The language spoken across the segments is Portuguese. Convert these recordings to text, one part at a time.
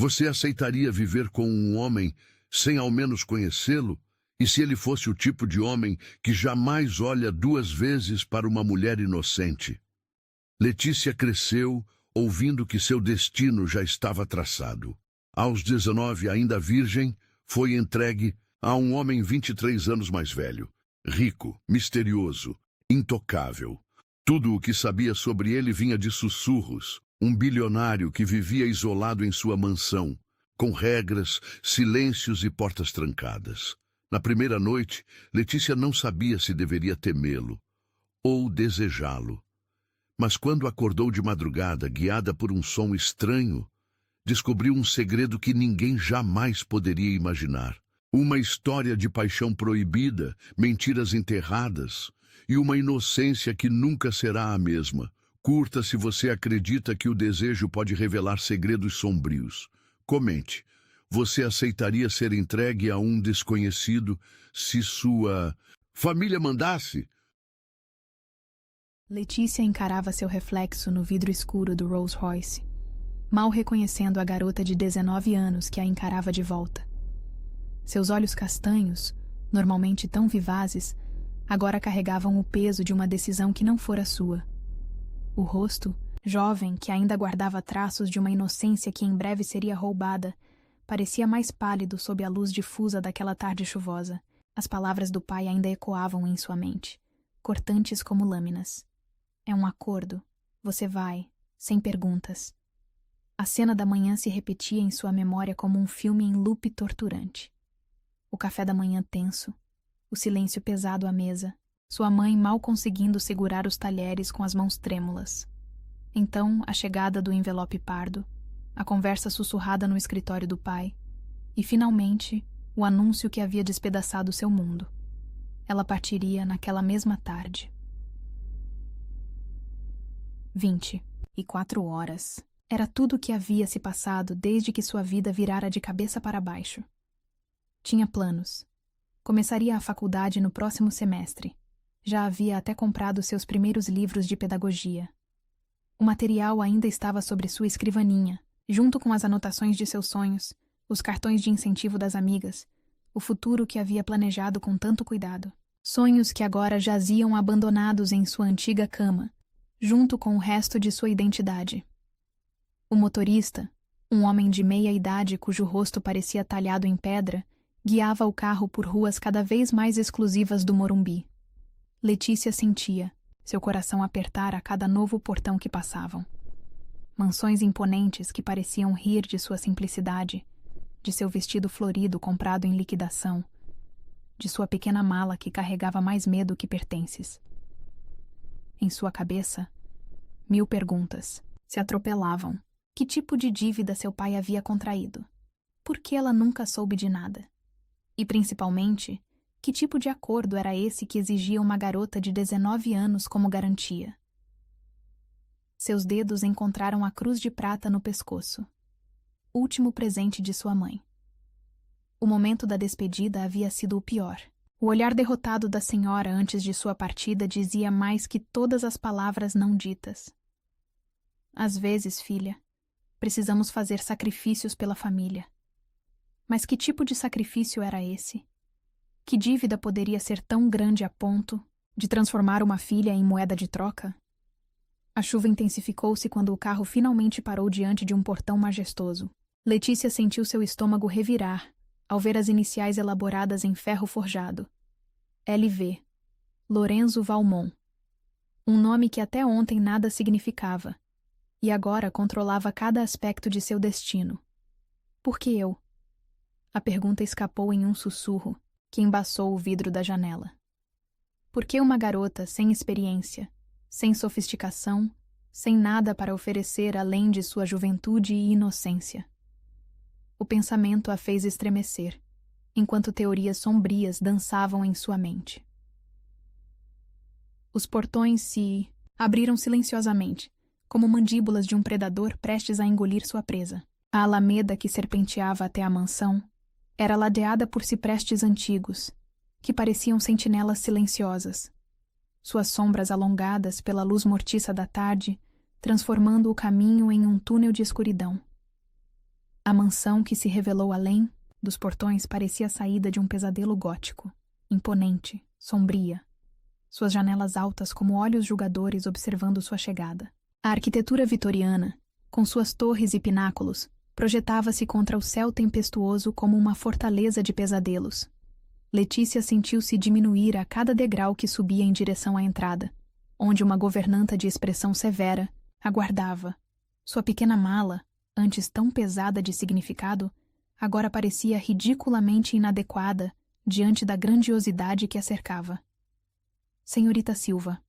Você aceitaria viver com um homem sem ao menos conhecê-lo? E se ele fosse o tipo de homem que jamais olha duas vezes para uma mulher inocente? Letícia cresceu, ouvindo que seu destino já estava traçado. Aos 19, ainda virgem, foi entregue a um homem 23 anos mais velho, rico, misterioso, intocável. Tudo o que sabia sobre ele vinha de sussurros. Um bilionário que vivia isolado em sua mansão, com regras, silêncios e portas trancadas. Na primeira noite, Letícia não sabia se deveria temê-lo ou desejá-lo. Mas quando acordou de madrugada, guiada por um som estranho, descobriu um segredo que ninguém jamais poderia imaginar. Uma história de paixão proibida, mentiras enterradas e uma inocência que nunca será a mesma. Curta se você acredita que o desejo pode revelar segredos sombrios. Comente. Você aceitaria ser entregue a um desconhecido se sua família mandasse? Letícia encarava seu reflexo no vidro escuro do Rolls Royce, mal reconhecendo a garota de 19 anos que a encarava de volta. Seus olhos castanhos, normalmente tão vivazes, agora carregavam o peso de uma decisão que não fora sua. O rosto, jovem, que ainda guardava traços de uma inocência que em breve seria roubada, parecia mais pálido sob a luz difusa daquela tarde chuvosa. As palavras do pai ainda ecoavam em sua mente, cortantes como lâminas. É um acordo. Você vai, sem perguntas. A cena da manhã se repetia em sua memória como um filme em loop torturante. O café da manhã tenso, o silêncio pesado à mesa, sua mãe mal conseguindo segurar os talheres com as mãos trêmulas. Então, a chegada do envelope pardo, a conversa sussurrada no escritório do pai, e, finalmente, o anúncio que havia despedaçado seu mundo. Ela partiria naquela mesma tarde. 24 horas. Era tudo o que havia se passado desde que sua vida virara de cabeça para baixo. Tinha planos. Começaria a faculdade no próximo semestre. Já havia até comprado seus primeiros livros de pedagogia. O material ainda estava sobre sua escrivaninha, junto com as anotações de seus sonhos, os cartões de incentivo das amigas, o futuro que havia planejado com tanto cuidado. Sonhos que agora jaziam abandonados em sua antiga cama, junto com o resto de sua identidade. O motorista, um homem de meia idade cujo rosto parecia talhado em pedra, guiava o carro por ruas cada vez mais exclusivas do Morumbi. Letícia sentia seu coração apertar a cada novo portão que passavam. Mansões imponentes que pareciam rir de sua simplicidade, de seu vestido florido comprado em liquidação, de sua pequena mala que carregava mais medo que pertences. Em sua cabeça, 1000 perguntas se atropelavam. Que tipo de dívida seu pai havia contraído? Por que ela nunca soube de nada? E, principalmente, que tipo de acordo era esse que exigia uma garota de 19 anos como garantia? Seus dedos encontraram a cruz de prata no pescoço. Último presente de sua mãe. O momento da despedida havia sido o pior. O olhar derrotado da senhora antes de sua partida dizia mais que todas as palavras não ditas. Às vezes, filha, precisamos fazer sacrifícios pela família. Mas que tipo de sacrifício era esse? Que dívida poderia ser tão grande a ponto de transformar uma filha em moeda de troca? A chuva intensificou-se quando o carro finalmente parou diante de um portão majestoso. Letícia sentiu seu estômago revirar ao ver as iniciais elaboradas em ferro forjado. LV. Lorenzo Valmont. Um nome que até ontem nada significava, e agora controlava cada aspecto de seu destino. Por que eu? A pergunta escapou em um sussurro que embaçou o vidro da janela. Por que uma garota sem experiência, sem sofisticação, sem nada para oferecer além de sua juventude e inocência? O pensamento a fez estremecer, enquanto teorias sombrias dançavam em sua mente. Os portões se abriram silenciosamente, como mandíbulas de um predador prestes a engolir sua presa. A alameda que serpenteava até a mansão era ladeada por ciprestes antigos, que pareciam sentinelas silenciosas, suas sombras alongadas pela luz mortiça da tarde, transformando o caminho em um túnel de escuridão. A mansão que se revelou além dos portões parecia a saída de um pesadelo gótico, imponente, sombria. Suas janelas altas como olhos julgadores observando sua chegada. A arquitetura vitoriana, com suas torres e pináculos, projetava-se contra o céu tempestuoso como uma fortaleza de pesadelos. Letícia sentiu-se diminuir a cada degrau que subia em direção à entrada, onde uma governanta de expressão severa aguardava. Sua pequena mala, antes tão pesada de significado, agora parecia ridiculamente inadequada diante da grandiosidade que a cercava. Senhorita Silva.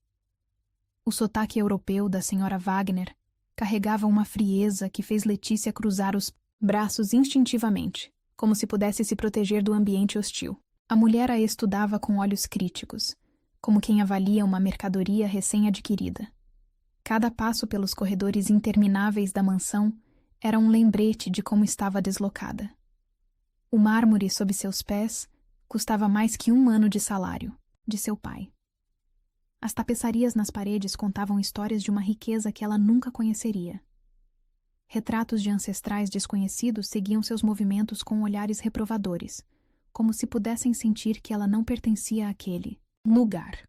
O sotaque europeu da senhora Wagner carregava uma frieza que fez Letícia cruzar os braços instintivamente, como se pudesse se proteger do ambiente hostil. A mulher a estudava com olhos críticos, como quem avalia uma mercadoria recém-adquirida. Cada passo pelos corredores intermináveis da mansão era um lembrete de como estava deslocada. O mármore sob seus pés custava mais que 1 ano de salário, de seu pai. As tapeçarias nas paredes contavam histórias de uma riqueza que ela nunca conheceria. Retratos de ancestrais desconhecidos seguiam seus movimentos com olhares reprovadores, como se pudessem sentir que ela não pertencia àquele lugar.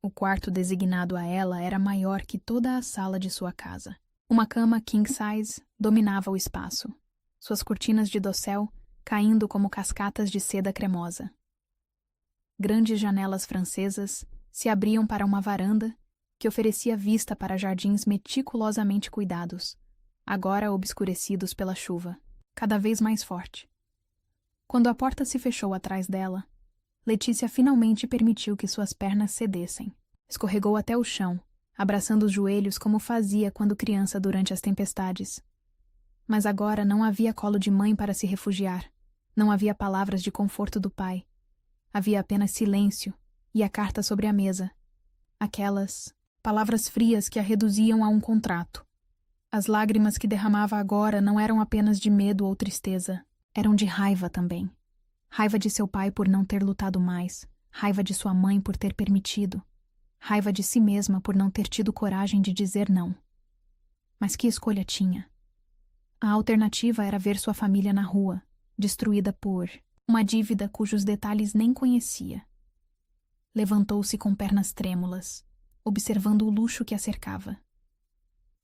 O quarto designado a ela era maior que toda a sala de sua casa. Uma cama king size dominava o espaço, suas cortinas de dossel caindo como cascatas de seda cremosa. Grandes janelas francesas se abriam para uma varanda que oferecia vista para jardins meticulosamente cuidados, agora obscurecidos pela chuva, cada vez mais forte. Quando a porta se fechou atrás dela, Letícia finalmente permitiu que suas pernas cedessem. Escorregou até o chão, abraçando os joelhos como fazia quando criança durante as tempestades. Mas agora não havia colo de mãe para se refugiar, não havia palavras de conforto do pai. Havia apenas silêncio e a carta sobre a mesa. Aquelas palavras frias que a reduziam a um contrato. As lágrimas que derramava agora não eram apenas de medo ou tristeza, eram de raiva também. Raiva de seu pai por não ter lutado mais, raiva de sua mãe por ter permitido, raiva de si mesma por não ter tido coragem de dizer não. Mas que escolha tinha? A alternativa era ver sua família na rua, destruída por uma dívida cujos detalhes nem conhecia. Levantou-se com pernas trêmulas, observando o luxo que a cercava.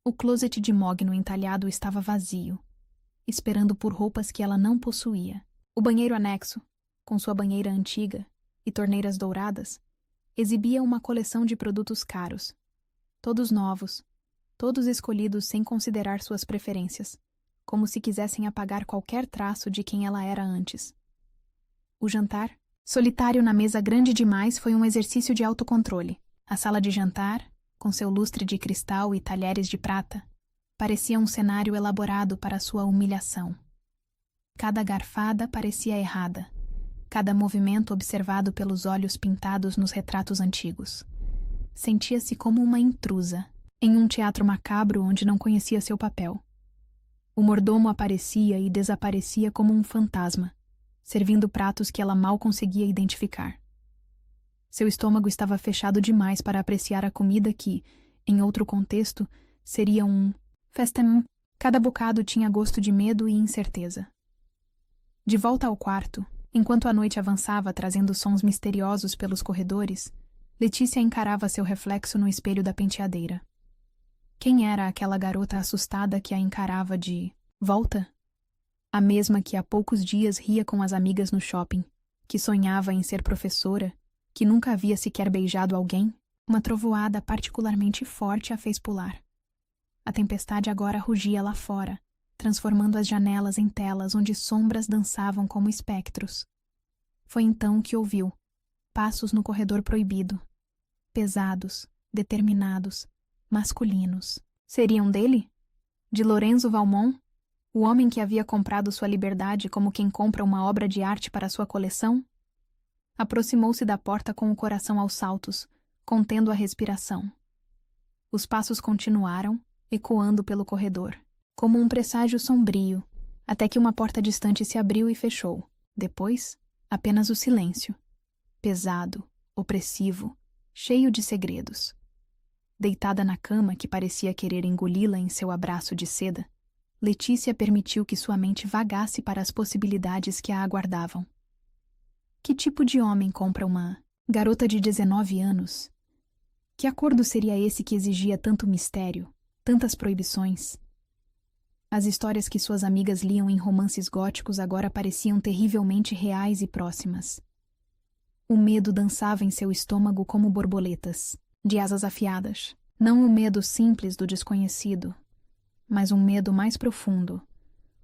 O closet de mogno entalhado estava vazio, esperando por roupas que ela não possuía. O banheiro anexo, com sua banheira antiga e torneiras douradas, exibia uma coleção de produtos caros, todos novos, todos escolhidos sem considerar suas preferências, como se quisessem apagar qualquer traço de quem ela era antes. O jantar, solitário na mesa grande demais, foi um exercício de autocontrole. A sala de jantar, com seu lustre de cristal e talheres de prata, parecia um cenário elaborado para sua humilhação. Cada garfada parecia errada, cada movimento observado pelos olhos pintados nos retratos antigos. Sentia-se como uma intrusa, em um teatro macabro onde não conhecia seu papel. O mordomo aparecia e desaparecia como um fantasma, servindo pratos que ela mal conseguia identificar. Seu estômago estava fechado demais para apreciar a comida que, em outro contexto, seria um festin. Cada bocado tinha gosto de medo e incerteza. De volta ao quarto, enquanto a noite avançava trazendo sons misteriosos pelos corredores, Letícia encarava seu reflexo no espelho da penteadeira. Quem era aquela garota assustada que a encarava de volta? A mesma que há poucos dias ria com as amigas no shopping, que sonhava em ser professora, que nunca havia sequer beijado alguém? Uma trovoada particularmente forte a fez pular. A tempestade agora rugia lá fora, transformando as janelas em telas onde sombras dançavam como espectros. Foi então que ouviu passos no corredor proibido. Pesados, determinados, masculinos. Seriam dele? De Lorenzo Valmont? O homem que havia comprado sua liberdade como quem compra uma obra de arte para sua coleção? Aproximou-se da porta com o coração aos saltos, contendo a respiração. Os passos continuaram, ecoando pelo corredor, como um presságio sombrio, até que uma porta distante se abriu e fechou. Depois, apenas o silêncio. Pesado, opressivo, cheio de segredos. Deitada na cama que parecia querer engoli-la em seu abraço de seda, Letícia permitiu que sua mente vagasse para as possibilidades que a aguardavam. Que tipo de homem compra uma garota de 19 anos? Que acordo seria esse que exigia tanto mistério, tantas proibições? As histórias que suas amigas liam em romances góticos agora pareciam terrivelmente reais e próximas. O medo dançava em seu estômago como borboletas, de asas afiadas. Não o medo simples do desconhecido, mas um medo mais profundo.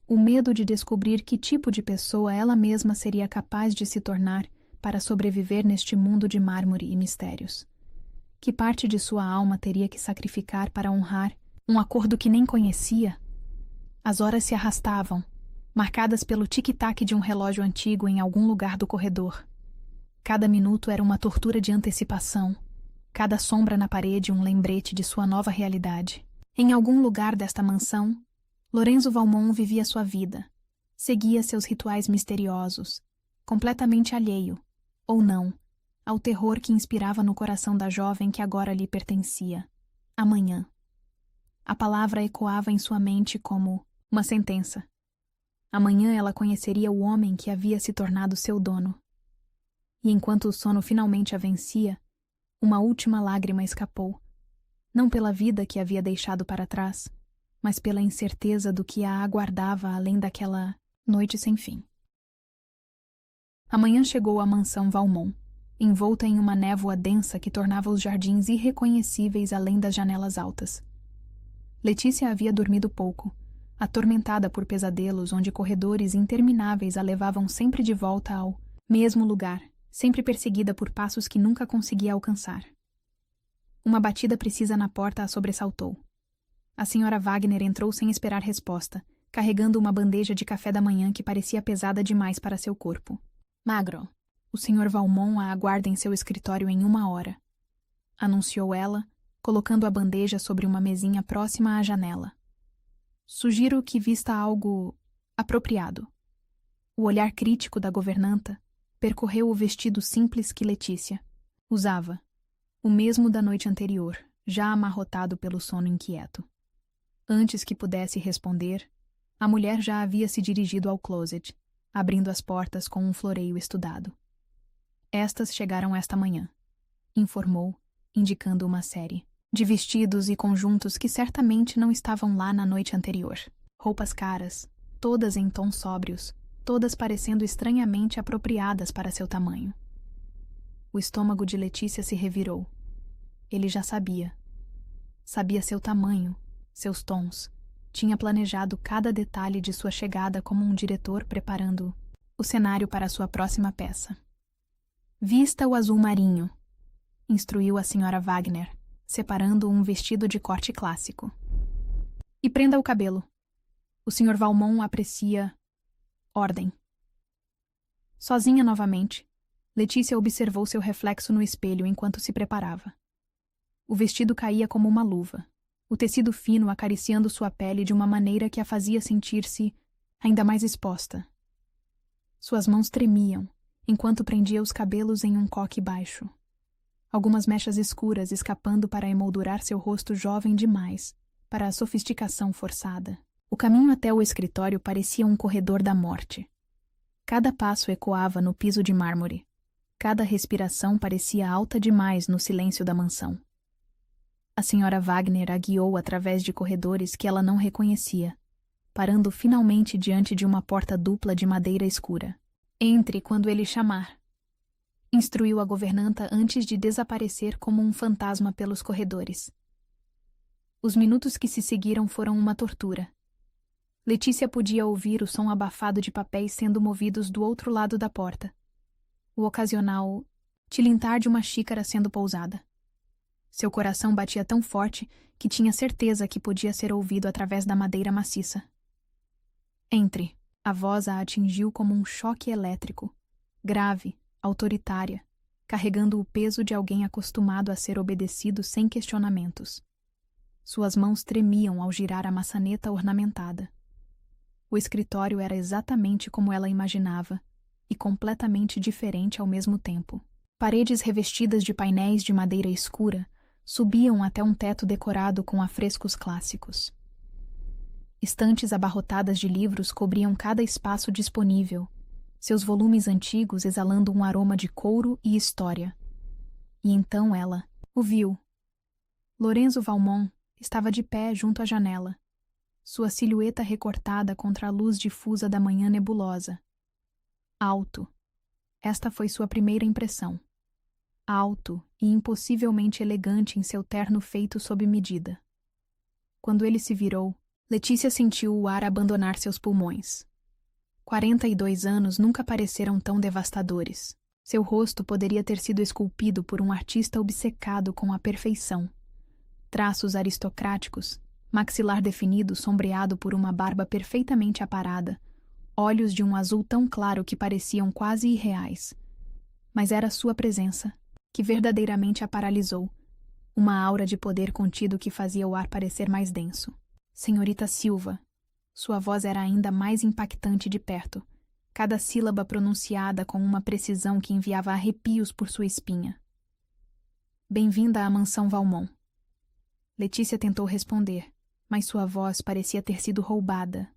O medo de descobrir que tipo de pessoa ela mesma seria capaz de se tornar para sobreviver neste mundo de mármore e mistérios. Que parte de sua alma teria que sacrificar para honrar um acordo que nem conhecia? As horas se arrastavam, marcadas pelo tic-tac de um relógio antigo em algum lugar do corredor. Cada minuto era uma tortura de antecipação, cada sombra na parede um lembrete de sua nova realidade. Em algum lugar desta mansão, Lorenzo Valmont vivia sua vida, seguia seus rituais misteriosos, completamente alheio, ou não, ao terror que inspirava no coração da jovem que agora lhe pertencia. Amanhã. A palavra ecoava em sua mente como uma sentença. Amanhã ela conheceria o homem que havia se tornado seu dono. E enquanto o sono finalmente a vencia, uma última lágrima escapou, não pela vida que havia deixado para trás, mas pela incerteza do que a aguardava além daquela noite sem fim. Amanhã chegou à mansão Valmont, envolta em uma névoa densa que tornava os jardins irreconhecíveis além das janelas altas. Letícia havia dormido pouco, atormentada por pesadelos onde corredores intermináveis a levavam sempre de volta ao mesmo lugar, sempre perseguida por passos que nunca conseguia alcançar. Uma batida precisa na porta a sobressaltou. A senhora Wagner entrou sem esperar resposta, carregando uma bandeja de café da manhã que parecia pesada demais para seu corpo. Magro, o Sr. Valmont a aguarda em seu escritório em 1 hora, anunciou ela, colocando a bandeja sobre uma mesinha próxima à janela. Sugiro que vista algo apropriado. O olhar crítico da governanta percorreu o vestido simples que Letícia usava, o mesmo da noite anterior, já amarrotado pelo sono inquieto. Antes que pudesse responder, a mulher já havia se dirigido ao closet, abrindo as portas com um floreio estudado. Estas chegaram esta manhã, informou, indicando uma série de vestidos e conjuntos que certamente não estavam lá na noite anterior. Roupas caras, todas em tons sóbrios, todas parecendo estranhamente apropriadas para seu tamanho. O estômago de Letícia se revirou. Ele já sabia. Sabia seu tamanho, seus tons. Tinha planejado cada detalhe de sua chegada como um diretor preparando o cenário para sua próxima peça. Vista o azul marinho, instruiu a senhora Wagner, separando um vestido de corte clássico. E prenda o cabelo. O Sr. Valmont aprecia ordem. Sozinha novamente, Letícia observou seu reflexo no espelho enquanto se preparava. O vestido caía como uma luva, o tecido fino acariciando sua pele de uma maneira que a fazia sentir-se ainda mais exposta. Suas mãos tremiam, enquanto prendia os cabelos em um coque baixo. Algumas mechas escuras escapando para emoldurar seu rosto jovem demais, para a sofisticação forçada. O caminho até o escritório parecia um corredor da morte. Cada passo ecoava no piso de mármore. Cada respiração parecia alta demais no silêncio da mansão. A senhora Wagner a guiou através de corredores que ela não reconhecia, parando finalmente diante de uma porta dupla de madeira escura. Entre quando ele chamar, instruiu a governanta antes de desaparecer como um fantasma pelos corredores. Os minutos que se seguiram foram uma tortura. Letícia podia ouvir o som abafado de papéis sendo movidos do outro lado da porta. O ocasional tilintar de uma xícara sendo pousada. Seu coração batia tão forte que tinha certeza que podia ser ouvido através da madeira maciça. Entre, a voz a atingiu como um choque elétrico, grave, autoritária, carregando o peso de alguém acostumado a ser obedecido sem questionamentos. Suas mãos tremiam ao girar a maçaneta ornamentada. O escritório era exatamente como ela imaginava, e completamente diferente ao mesmo tempo. Paredes revestidas de painéis de madeira escura subiam até um teto decorado com afrescos clássicos. Estantes abarrotadas de livros cobriam cada espaço disponível, seus volumes antigos exalando um aroma de couro e história. E então ela o viu. Lorenzo Valmont estava de pé junto à janela, sua silhueta recortada contra a luz difusa da manhã nebulosa. Alto. Esta foi sua primeira impressão. Alto e impossivelmente elegante em seu terno feito sob medida. Quando ele se virou, Letícia sentiu o ar abandonar seus pulmões. 42 anos nunca pareceram tão devastadores. Seu rosto poderia ter sido esculpido por um artista obcecado com a perfeição. Traços aristocráticos, maxilar definido sombreado por uma barba perfeitamente aparada, olhos de um azul tão claro que pareciam quase irreais. Mas era sua presença, que verdadeiramente a paralisou, uma aura de poder contido que fazia o ar parecer mais denso. Senhorita Silva. Sua voz era ainda mais impactante de perto, cada sílaba pronunciada com uma precisão que enviava arrepios por sua espinha. Bem-vinda à mansão Valmont. Letícia tentou responder, mas sua voz parecia ter sido roubada.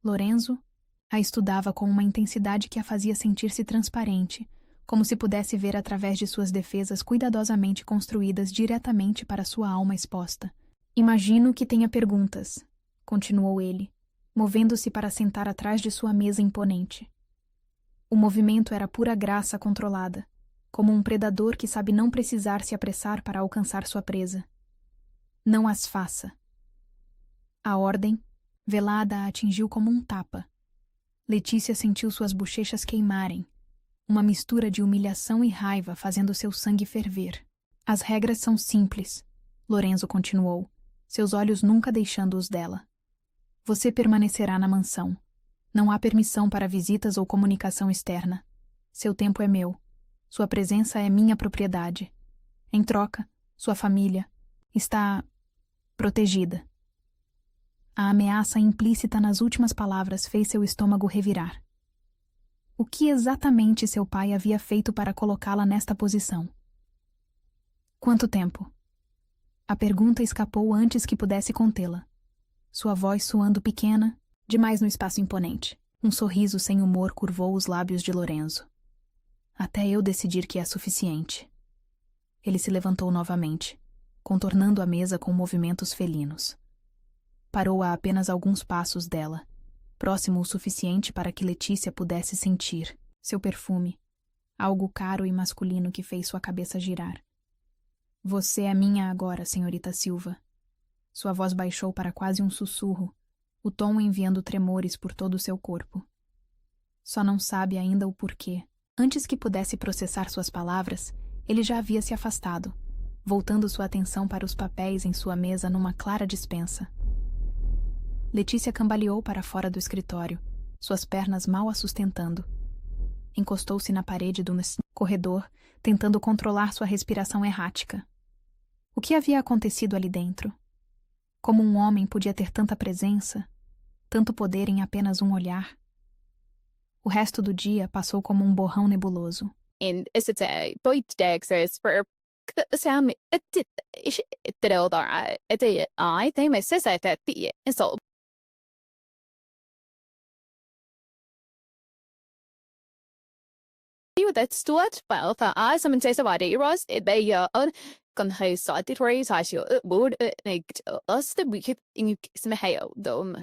Lorenzo a estudava com uma intensidade que a fazia sentir-se transparente, como se pudesse ver através de suas defesas cuidadosamente construídas diretamente para sua alma exposta. Imagino que tenha perguntas, continuou ele, movendo-se para sentar atrás de sua mesa imponente. O movimento era pura graça controlada, como um predador que sabe não precisar se apressar para alcançar sua presa. Não as faça. A ordem, velada, a atingiu como um tapa. Letícia sentiu suas bochechas queimarem, uma mistura de humilhação e raiva fazendo seu sangue ferver. As regras são simples, Lorenzo continuou, seus olhos nunca deixando os dela. Você permanecerá na mansão. Não há permissão para visitas ou comunicação externa. Seu tempo é meu. Sua presença é minha propriedade. Em troca, sua família está protegida. A ameaça implícita nas últimas palavras fez seu estômago revirar. O que exatamente seu pai havia feito para colocá-la nesta posição? Quanto tempo? A pergunta escapou antes que pudesse contê-la. Sua voz soando pequena, demais no espaço imponente. Um sorriso sem humor curvou os lábios de Lorenzo. Até eu decidir que é suficiente. Ele se levantou novamente, contornando a mesa com movimentos felinos. Parou a apenas alguns passos dela, próximo o suficiente para que Letícia pudesse sentir seu perfume, algo caro e masculino que fez sua cabeça girar. Você é minha agora, senhorita Silva. Sua voz baixou para quase um sussurro, o tom enviando tremores por todo o seu corpo. Só não sabe ainda o porquê. Antes que pudesse processar suas palavras, ele já havia se afastado, voltando sua atenção para os papéis em sua mesa numa clara dispensa. Letícia cambaleou para fora do escritório, suas pernas mal a sustentando. Encostou-se na parede do corredor, tentando controlar sua respiração errática. O que havia acontecido ali dentro? Como um homem podia ter tanta presença, tanto poder em apenas um olhar? O resto do dia passou como um borrão nebuloso.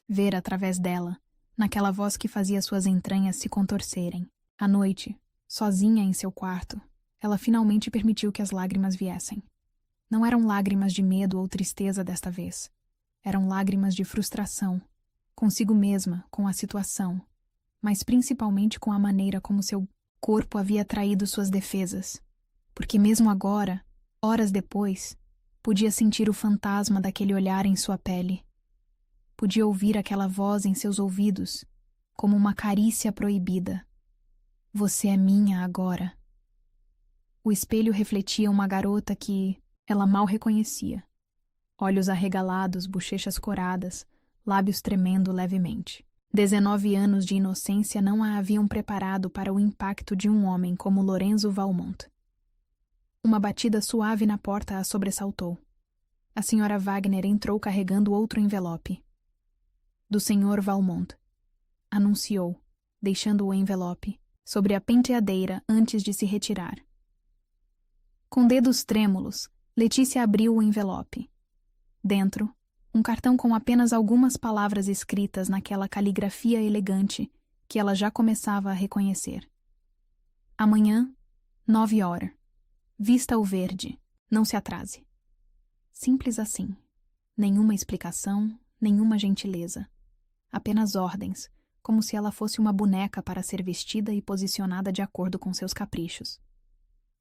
Ver através dela, naquela voz que fazia suas entranhas se contorcerem. À noite, sozinha em seu quarto, ela finalmente permitiu que as lágrimas viessem. Não eram lágrimas de medo ou tristeza desta vez. Eram lágrimas de frustração, consigo mesma, com a situação, mas principalmente com a maneira como seu corpo havia traído suas defesas. Porque mesmo agora, horas depois, podia sentir o fantasma daquele olhar em sua pele. Podia ouvir aquela voz em seus ouvidos, como uma carícia proibida. Você é minha agora. O espelho refletia uma garota que ela mal reconhecia. Olhos arregalados, bochechas coradas, lábios tremendo levemente. 19 anos de inocência não a haviam preparado para o impacto de um homem como Lorenzo Valmont. Uma batida suave na porta a sobressaltou. A senhora Wagner entrou carregando outro envelope. Do Sr. Valmont, anunciou, deixando o envelope sobre a penteadeira antes de se retirar. Com dedos trêmulos, Letícia abriu o envelope. Dentro, um cartão com apenas algumas palavras escritas naquela caligrafia elegante que ela já começava a reconhecer. Amanhã, 9h. Vista o verde. Não se atrase. Simples assim. Nenhuma explicação, nenhuma gentileza. Apenas ordens, como se ela fosse uma boneca para ser vestida e posicionada de acordo com seus caprichos.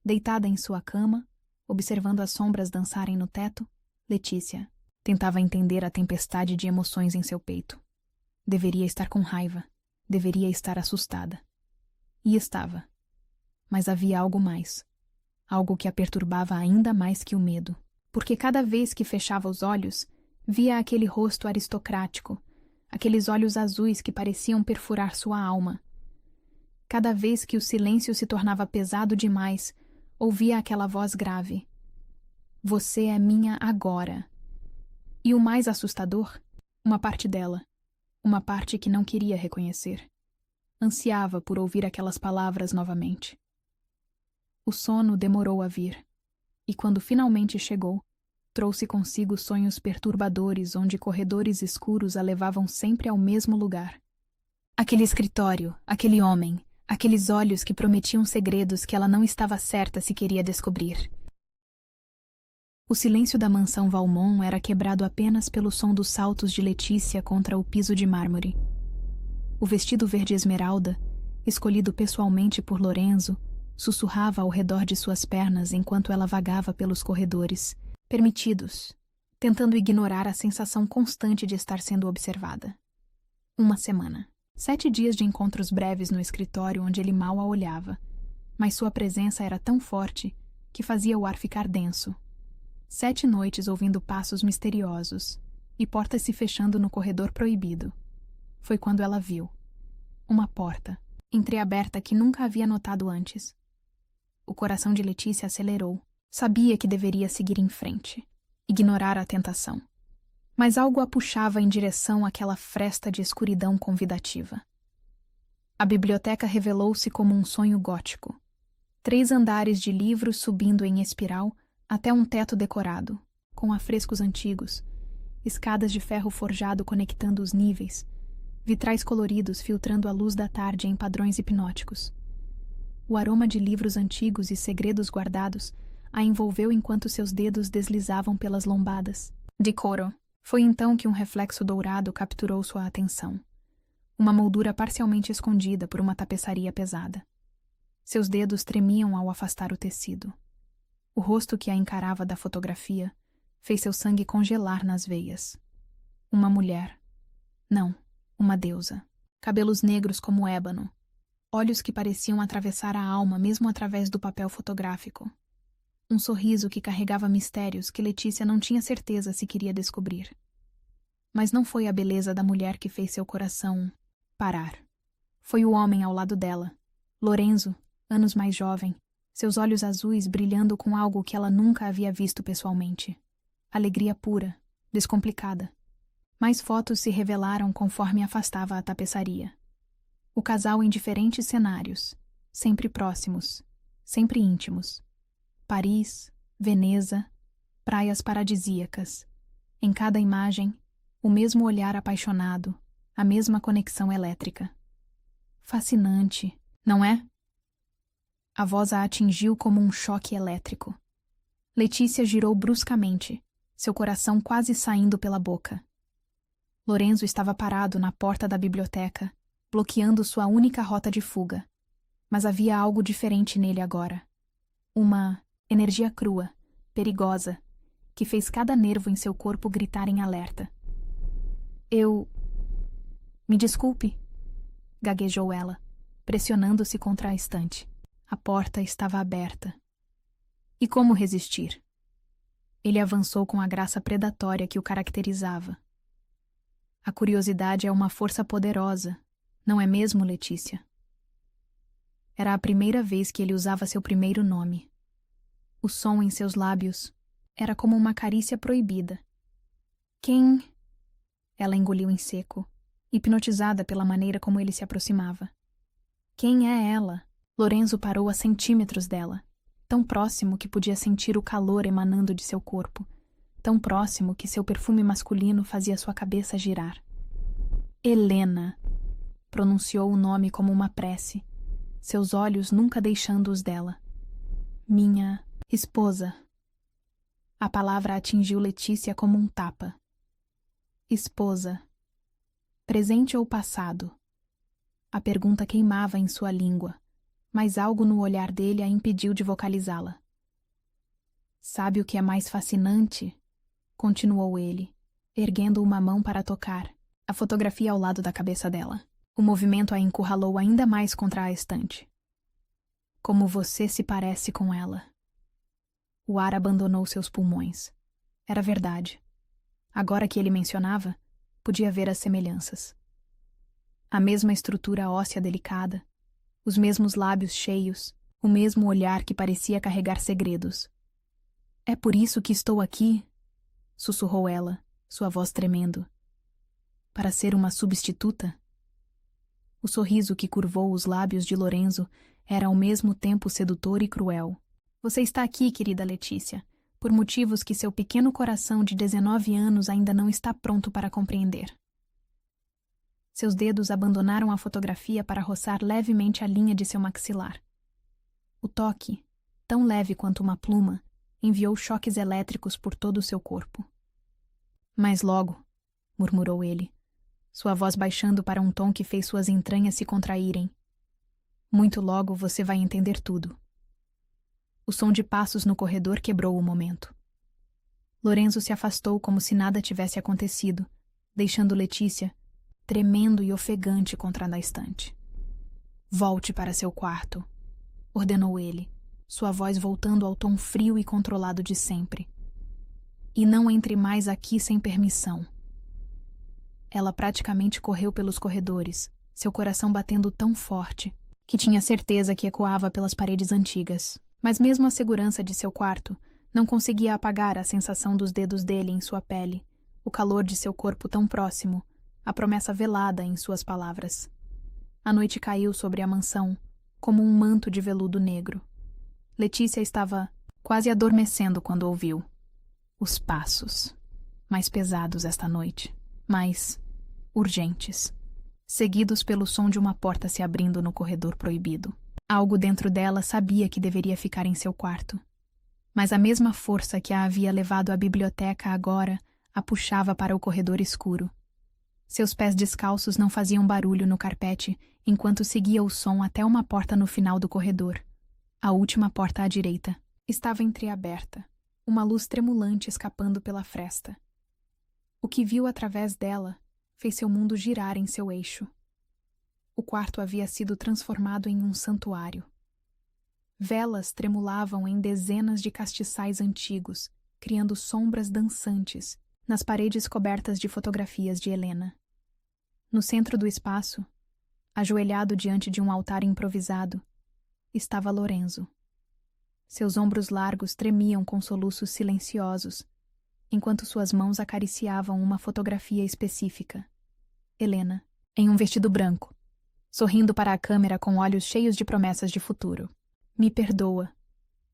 Deitada em sua cama, observando as sombras dançarem no teto, Letícia tentava entender a tempestade de emoções em seu peito. Deveria estar com raiva, deveria estar assustada. E estava. Mas havia algo mais. Algo que a perturbava ainda mais que o medo, porque cada vez que fechava os olhos, via aquele rosto aristocrático, aqueles olhos azuis que pareciam perfurar sua alma. Cada vez que o silêncio se tornava pesado demais, ouvia aquela voz grave. Você é minha agora. E o mais assustador, uma parte dela, uma parte que não queria reconhecer. Ansiava por ouvir aquelas palavras novamente. O sono demorou a vir, e quando finalmente chegou, trouxe consigo sonhos perturbadores onde corredores escuros a levavam sempre ao mesmo lugar. Aquele escritório, aquele homem, aqueles olhos que prometiam segredos que ela não estava certa se queria descobrir. O silêncio da mansão Valmont era quebrado apenas pelo som dos saltos de Letícia contra o piso de mármore. O vestido verde esmeralda, escolhido pessoalmente por Lorenzo, sussurrava ao redor de suas pernas enquanto ela vagava pelos corredores, permitidos, tentando ignorar a sensação constante de estar sendo observada. Uma semana. 7 dias de encontros breves no escritório onde ele mal a olhava, mas sua presença era tão forte que fazia o ar ficar denso. 7 noites ouvindo passos misteriosos e portas se fechando no corredor proibido. Foi quando ela viu. Uma porta, entreaberta que nunca havia notado antes. O coração de Letícia acelerou. Sabia que deveria seguir em frente, ignorar a tentação. Mas algo a puxava em direção àquela fresta de escuridão convidativa. A biblioteca revelou-se como um sonho gótico. 3 andares de livros subindo em espiral até um teto decorado, com afrescos antigos, escadas de ferro forjado conectando os níveis, vitrais coloridos filtrando a luz da tarde em padrões hipnóticos. O aroma de livros antigos e segredos guardados a envolveu enquanto seus dedos deslizavam pelas lombadas. De couro. Foi então que um reflexo dourado capturou sua atenção. Uma moldura parcialmente escondida por uma tapeçaria pesada. Seus dedos tremiam ao afastar o tecido. O rosto que a encarava da fotografia fez seu sangue congelar nas veias. Uma mulher. Não, uma deusa. Cabelos negros como ébano. Olhos que pareciam atravessar a alma mesmo através do papel fotográfico. Um sorriso que carregava mistérios que Letícia não tinha certeza se queria descobrir. Mas não foi a beleza da mulher que fez seu coração parar. Foi o homem ao lado dela, Lorenzo, anos mais jovem, seus olhos azuis brilhando com algo que ela nunca havia visto pessoalmente. Alegria pura, descomplicada. Mais fotos se revelaram conforme afastava a tapeçaria. O casal em diferentes cenários, sempre próximos, sempre íntimos. Paris, Veneza, praias paradisíacas. Em cada imagem, o mesmo olhar apaixonado, a mesma conexão elétrica. Fascinante, não é? A voz a atingiu como um choque elétrico. Letícia girou bruscamente, seu coração quase saindo pela boca. Lorenzo estava parado na porta da biblioteca, bloqueando sua única rota de fuga. Mas havia algo diferente nele agora. Uma energia crua, perigosa, que fez cada nervo em seu corpo gritar em alerta. Me desculpe, gaguejou ela, pressionando-se contra a estante. A porta estava aberta. E como resistir? Ele avançou com a graça predatória que o caracterizava. A curiosidade é uma força poderosa, não é mesmo, Letícia? Era a primeira vez que ele usava seu primeiro nome. O som em seus lábios era como uma carícia proibida. Quem? Ela engoliu em seco, hipnotizada pela maneira como ele se aproximava. Quem é ela? Lorenzo parou a centímetros dela, tão próximo que podia sentir o calor emanando de seu corpo, tão próximo que seu perfume masculino fazia sua cabeça girar. Helena! Pronunciou o nome como uma prece, seus olhos nunca deixando os dela. Minha esposa. A palavra atingiu Letícia como um tapa. Esposa. Presente ou passado? A pergunta queimava em sua língua, mas algo no olhar dele a impediu de vocalizá-la. Sabe o que é mais fascinante? Continuou ele, erguendo uma mão para tocar a fotografia ao lado da cabeça dela. O movimento a encurralou ainda mais contra a estante. Como você se parece com ela. O ar abandonou seus pulmões. Era verdade. Agora que ele mencionava, podia ver as semelhanças. A mesma estrutura óssea delicada, os mesmos lábios cheios, o mesmo olhar que parecia carregar segredos. É por isso que estou aqui, sussurrou ela, sua voz tremendo. Para ser uma substituta? O sorriso que curvou os lábios de Lorenzo era ao mesmo tempo sedutor e cruel. Você está aqui, querida Letícia, por motivos que seu pequeno coração de 19 anos ainda não está pronto para compreender. Seus dedos abandonaram a fotografia para roçar levemente a linha de seu maxilar. O toque, tão leve quanto uma pluma, enviou choques elétricos por todo o seu corpo. Mas logo, murmurou ele, sua voz baixando para um tom que fez suas entranhas se contraírem. Muito logo você vai entender tudo. O som de passos no corredor quebrou o momento. Lorenzo se afastou como se nada tivesse acontecido, deixando Letícia tremendo e ofegante contra a estante. Volte para seu quarto, ordenou ele, sua voz voltando ao tom frio e controlado de sempre. E não entre mais aqui sem permissão. Ela praticamente correu pelos corredores, seu coração batendo tão forte que tinha certeza que ecoava pelas paredes antigas. Mas mesmo a segurança de seu quarto não conseguia apagar a sensação dos dedos dele em sua pele, o calor de seu corpo tão próximo, a promessa velada em suas palavras. A noite caiu sobre a mansão, como um manto de veludo negro. Letícia estava quase adormecendo quando ouviu. Os passos, mais pesados esta noite, mais urgentes, seguidos pelo som de uma porta se abrindo no corredor proibido. Algo dentro dela sabia que deveria ficar em seu quarto. Mas a mesma força que a havia levado à biblioteca agora a puxava para o corredor escuro. Seus pés descalços não faziam barulho no carpete enquanto seguia o som até uma porta no final do corredor. A última porta à direita estava entreaberta, uma luz tremulante escapando pela fresta. O que viu através dela fez seu mundo girar em seu eixo. O quarto havia sido transformado em um santuário. Velas tremulavam em dezenas de castiçais antigos, criando sombras dançantes nas paredes cobertas de fotografias de Helena. No centro do espaço, ajoelhado diante de um altar improvisado, estava Lorenzo. Seus ombros largos tremiam com soluços silenciosos, enquanto suas mãos acariciavam uma fotografia específica. Helena, em um vestido branco, sorrindo para a câmera com olhos cheios de promessas de futuro. Me perdoa.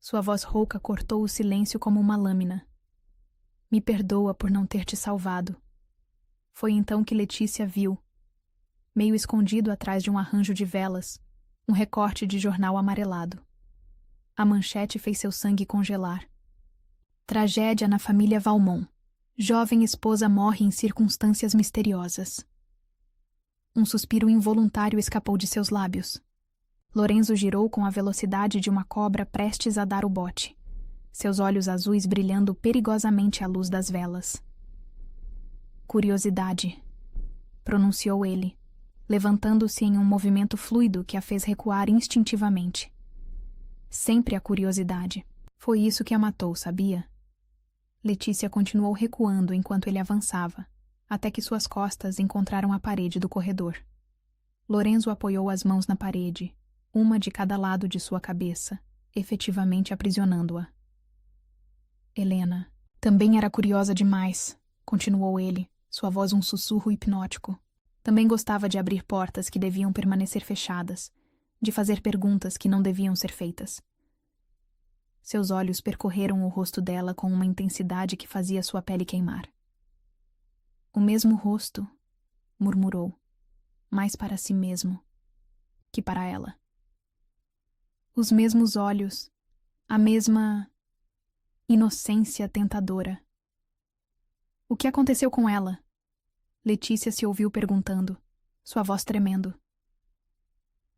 Sua voz rouca cortou o silêncio como uma lâmina. Me perdoa por não ter te salvado. Foi então que Letícia viu, meio escondido atrás de um arranjo de velas, um recorte de jornal amarelado. A manchete fez seu sangue congelar. Tragédia na família Valmont. Jovem esposa morre em circunstâncias misteriosas. Um suspiro involuntário escapou de seus lábios. Lorenzo girou com a velocidade de uma cobra prestes a dar o bote, seus olhos azuis brilhando perigosamente à luz das velas. Curiosidade, pronunciou ele, levantando-se em um movimento fluido que a fez recuar instintivamente. Sempre a curiosidade. Foi isso que a matou, sabia? Letícia continuou recuando enquanto ele avançava, até que suas costas encontraram a parede do corredor. Lorenzo apoiou as mãos na parede, uma de cada lado de sua cabeça, efetivamente aprisionando-a. Helena também era curiosa demais, continuou ele, sua voz um sussurro hipnótico. Também gostava de abrir portas que deviam permanecer fechadas, de fazer perguntas que não deviam ser feitas. Seus olhos percorreram o rosto dela com uma intensidade que fazia sua pele queimar. O mesmo rosto, murmurou, mais para si mesmo que para ela. Os mesmos olhos, a mesma inocência tentadora. O que aconteceu com ela? Letícia se ouviu perguntando, sua voz tremendo.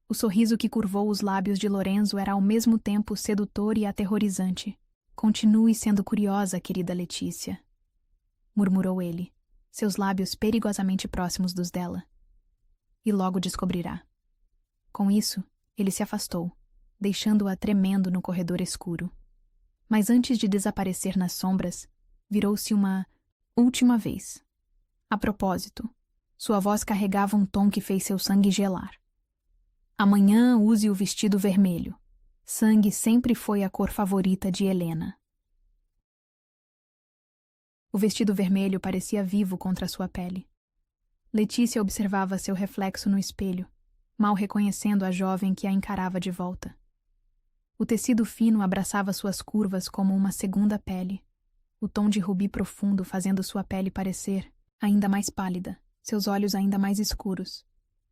O sorriso que curvou os lábios de Lorenzo era ao mesmo tempo sedutor e aterrorizante. Continue sendo curiosa, querida Letícia, murmurou ele, seus lábios perigosamente próximos dos dela. E logo descobrirá. Com isso, ele se afastou, deixando-a tremendo no corredor escuro. Mas antes de desaparecer nas sombras, virou-se uma última vez. A propósito, sua voz carregava um tom que fez seu sangue gelar. Amanhã use o vestido vermelho. Sangue sempre foi a cor favorita de Helena. O vestido vermelho parecia vivo contra sua pele. Letícia observava seu reflexo no espelho, mal reconhecendo a jovem que a encarava de volta. O tecido fino abraçava suas curvas como uma segunda pele, o tom de rubi profundo fazendo sua pele parecer ainda mais pálida, seus olhos ainda mais escuros.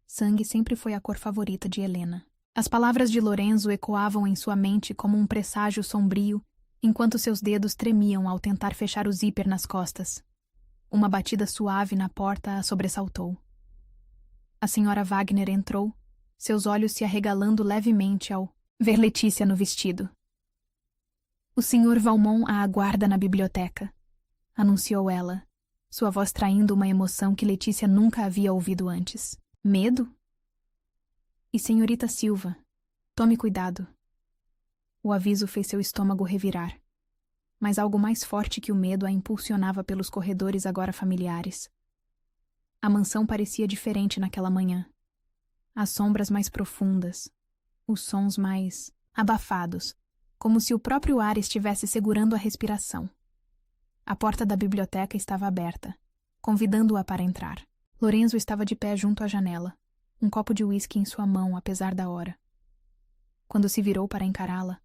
Sangue sempre foi a cor favorita de Helena. As palavras de Lorenzo ecoavam em sua mente como um presságio sombrio, enquanto seus dedos tremiam ao tentar fechar o zíper nas costas. Uma batida suave na porta a sobressaltou. A senhora Wagner entrou, seus olhos se arregalando levemente ao ver Letícia no vestido. O Sr. Valmont a aguarda na biblioteca, anunciou ela, sua voz traindo uma emoção que Letícia nunca havia ouvido antes. Medo? E senhorita Silva, tome cuidado. O aviso fez seu estômago revirar, mas algo mais forte que o medo a impulsionava pelos corredores agora familiares. A mansão parecia diferente naquela manhã. As sombras mais profundas, os sons mais abafados, como se o próprio ar estivesse segurando a respiração. A porta da biblioteca estava aberta, convidando-a para entrar. Lorenzo estava de pé junto à janela, um copo de uísque em sua mão, apesar da hora. Quando se virou para encará-la,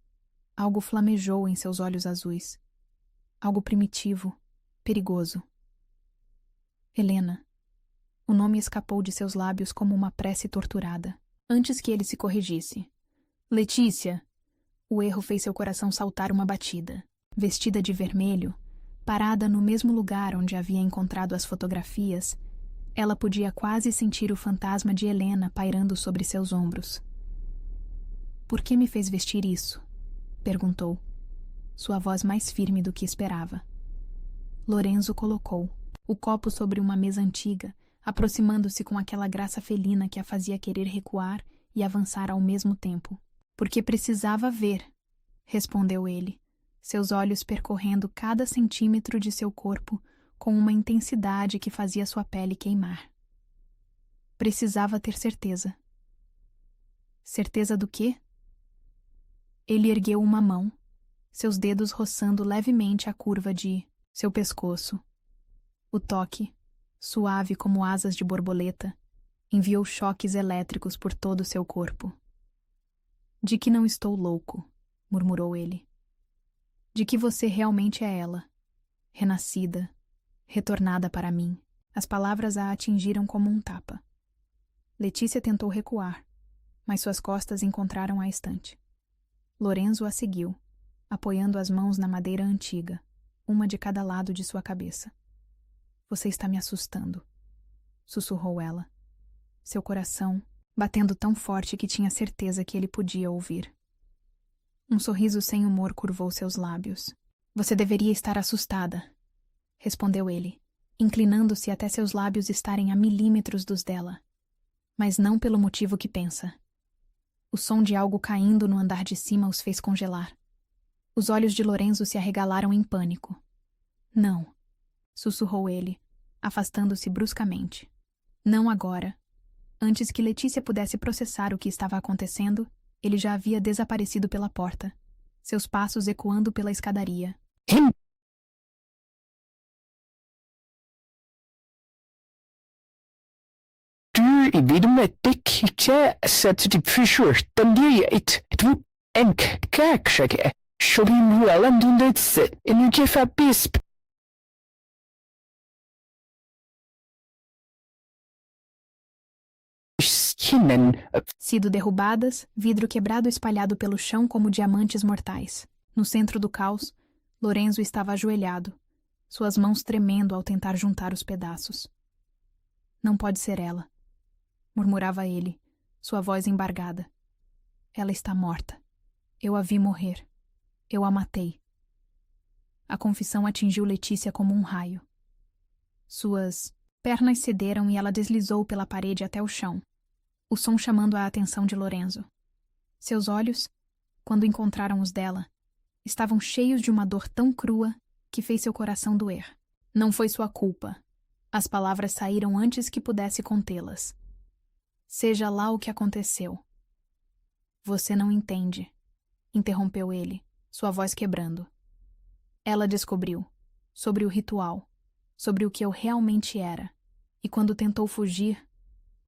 algo flamejou em seus olhos azuis. Algo primitivo, perigoso. Helena. O nome escapou de seus lábios como uma prece torturada, antes que ele se corrigisse. Letícia! O erro fez seu coração saltar uma batida. Vestida de vermelho, parada no mesmo lugar onde havia encontrado as fotografias, ela podia quase sentir o fantasma de Helena pairando sobre seus ombros. Por que me fez vestir isso? Perguntou, sua voz mais firme do que esperava. Lorenzo colocou o copo sobre uma mesa antiga, aproximando-se com aquela graça felina que a fazia querer recuar e avançar ao mesmo tempo. Porque precisava ver, respondeu ele, seus olhos percorrendo cada centímetro de seu corpo com uma intensidade que fazia sua pele queimar. Precisava ter certeza. Certeza do quê? Ele ergueu uma mão, seus dedos roçando levemente a curva de seu pescoço. O toque, suave como asas de borboleta, enviou choques elétricos por todo o seu corpo. De que não estou louco, murmurou ele. De que você realmente é ela, renascida, retornada para mim. As palavras a atingiram como um tapa. Letícia tentou recuar, mas suas costas encontraram a estante. Lorenzo a seguiu, apoiando as mãos na madeira antiga, uma de cada lado de sua cabeça. Você está me assustando, sussurrou ela, seu coração batendo tão forte que tinha certeza que ele podia ouvir. Um sorriso sem humor curvou seus lábios. Você deveria estar assustada, respondeu ele, inclinando-se até seus lábios estarem a milímetros dos dela. Mas não pelo motivo que pensa. O som de algo caindo no andar de cima os fez congelar. Os olhos de Lorenzo se arregalaram em pânico. Não, sussurrou ele, afastando-se bruscamente. Não agora. Antes que Letícia pudesse processar o que estava acontecendo, ele já havia desaparecido pela porta, seus passos ecoando pela escadaria. ikke sett de forsøkte liet en kakshake, så vi må landundet en utgifabisp. Sido derrubadas, vidro quebrado espalhado pelo chão como diamantes mortais. No centro do caos, Lorenzo estava ajoelhado, suas mãos tremendo ao tentar juntar os pedaços. Não pode ser ela, murmurava ele, sua voz embargada. Ela está morta. Eu a vi morrer. Eu a matei. A confissão atingiu Letícia como um raio. Suas pernas cederam e ela deslizou pela parede até o chão, o som chamando a atenção de Lorenzo. Seus olhos, quando encontraram os dela, estavam cheios de uma dor tão crua que fez seu coração doer. Não foi sua culpa. As palavras saíram antes que pudesse contê-las. Seja lá o que aconteceu. Você não entende, interrompeu ele, sua voz quebrando. Ela descobriu, sobre o ritual, sobre o que eu realmente era, e quando tentou fugir,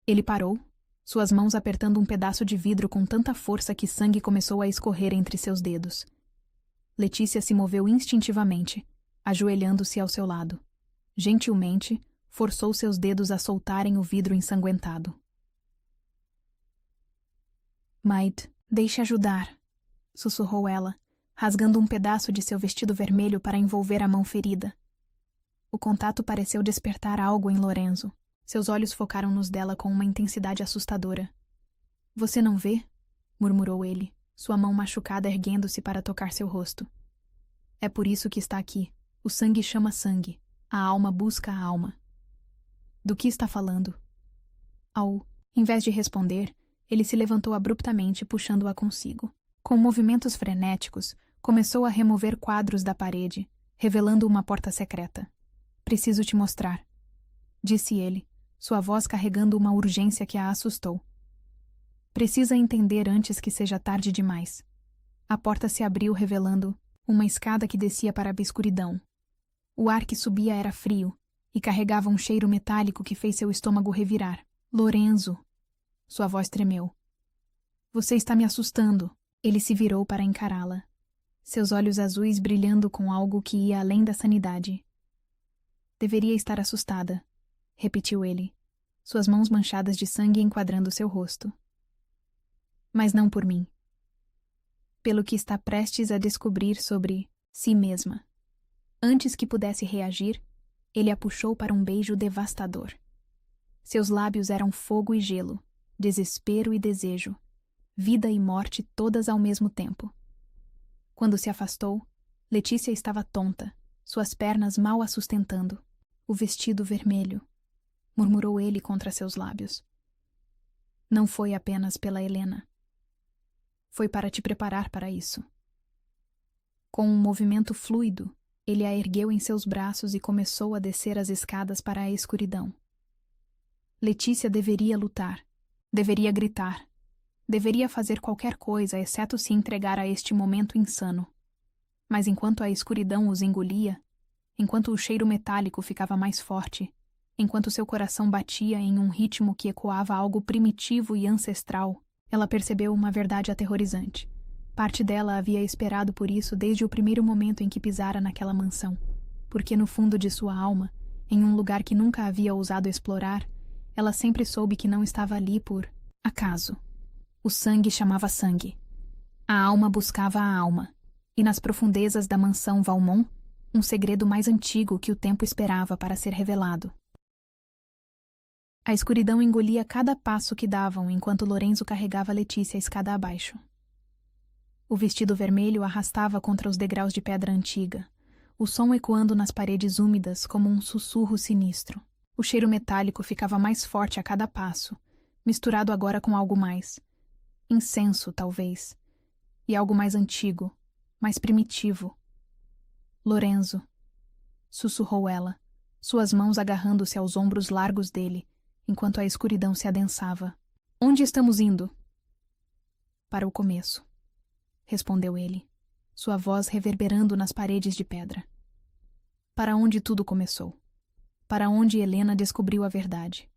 ele parou, suas mãos apertando um pedaço de vidro com tanta força que sangue começou a escorrer entre seus dedos. Letícia se moveu instintivamente, ajoelhando-se ao seu lado. Gentilmente, forçou seus dedos a soltarem o vidro ensanguentado. Maid, deixe ajudar, sussurrou ela, rasgando um pedaço de seu vestido vermelho para envolver a mão ferida. O contato pareceu despertar algo em Lorenzo. Seus olhos focaram nos dela com uma intensidade assustadora. Você não vê? Murmurou ele, sua mão machucada erguendo-se para tocar seu rosto. É por isso que está aqui. O sangue chama sangue. A alma busca a alma. Do que está falando? Em vez de responder, ele se levantou abruptamente, puxando-a consigo. Com movimentos frenéticos, começou a remover quadros da parede, revelando uma porta secreta. Preciso te mostrar, disse ele, sua voz carregando uma urgência que a assustou. Precisa entender antes que seja tarde demais. A porta se abriu, revelando uma escada que descia para a escuridão. O ar que subia era frio e carregava um cheiro metálico que fez seu estômago revirar. Lorenzo! Sua voz tremeu. Você está me assustando. Ele se virou para encará-la, seus olhos azuis brilhando com algo que ia além da sanidade. Deveria estar assustada, repetiu ele, suas mãos manchadas de sangue enquadrando seu rosto. Mas não por mim. Pelo que está prestes a descobrir sobre si mesma. Antes que pudesse reagir, ele a puxou para um beijo devastador. Seus lábios eram fogo e gelo, desespero e desejo, vida e morte todas ao mesmo tempo. Quando se afastou, Letícia estava tonta, suas pernas mal a sustentando. O vestido vermelho, murmurou ele contra seus lábios. Não foi apenas pela Helena. Foi para te preparar para isso. Com um movimento fluido, ele a ergueu em seus braços e começou a descer as escadas para a escuridão. Letícia deveria lutar, deveria gritar, deveria fazer qualquer coisa exceto se entregar a este momento insano. Mas enquanto a escuridão os engolia, enquanto o cheiro metálico ficava mais forte, enquanto seu coração batia em um ritmo que ecoava algo primitivo e ancestral, ela percebeu uma verdade aterrorizante. Parte dela havia esperado por isso desde o primeiro momento em que pisara naquela mansão, porque no fundo de sua alma, em um lugar que nunca havia ousado explorar, ela sempre soube que não estava ali por acaso. O sangue chamava sangue. A alma buscava a alma, e nas profundezas da mansão Valmont, um segredo mais antigo que o tempo esperava para ser revelado. A escuridão engolia cada passo que davam enquanto Lorenzo carregava Letícia a escada abaixo. O vestido vermelho arrastava contra os degraus de pedra antiga, o som ecoando nas paredes úmidas como um sussurro sinistro. O cheiro metálico ficava mais forte a cada passo, misturado agora com algo mais. Incenso, talvez. E algo mais antigo, mais primitivo. Lorenzo, sussurrou ela, suas mãos agarrando-se aos ombros largos dele, enquanto a escuridão se adensava. Onde estamos indo? Para o começo, respondeu ele, sua voz reverberando nas paredes de pedra. Para onde tudo começou. Para onde Helena descobriu a verdade.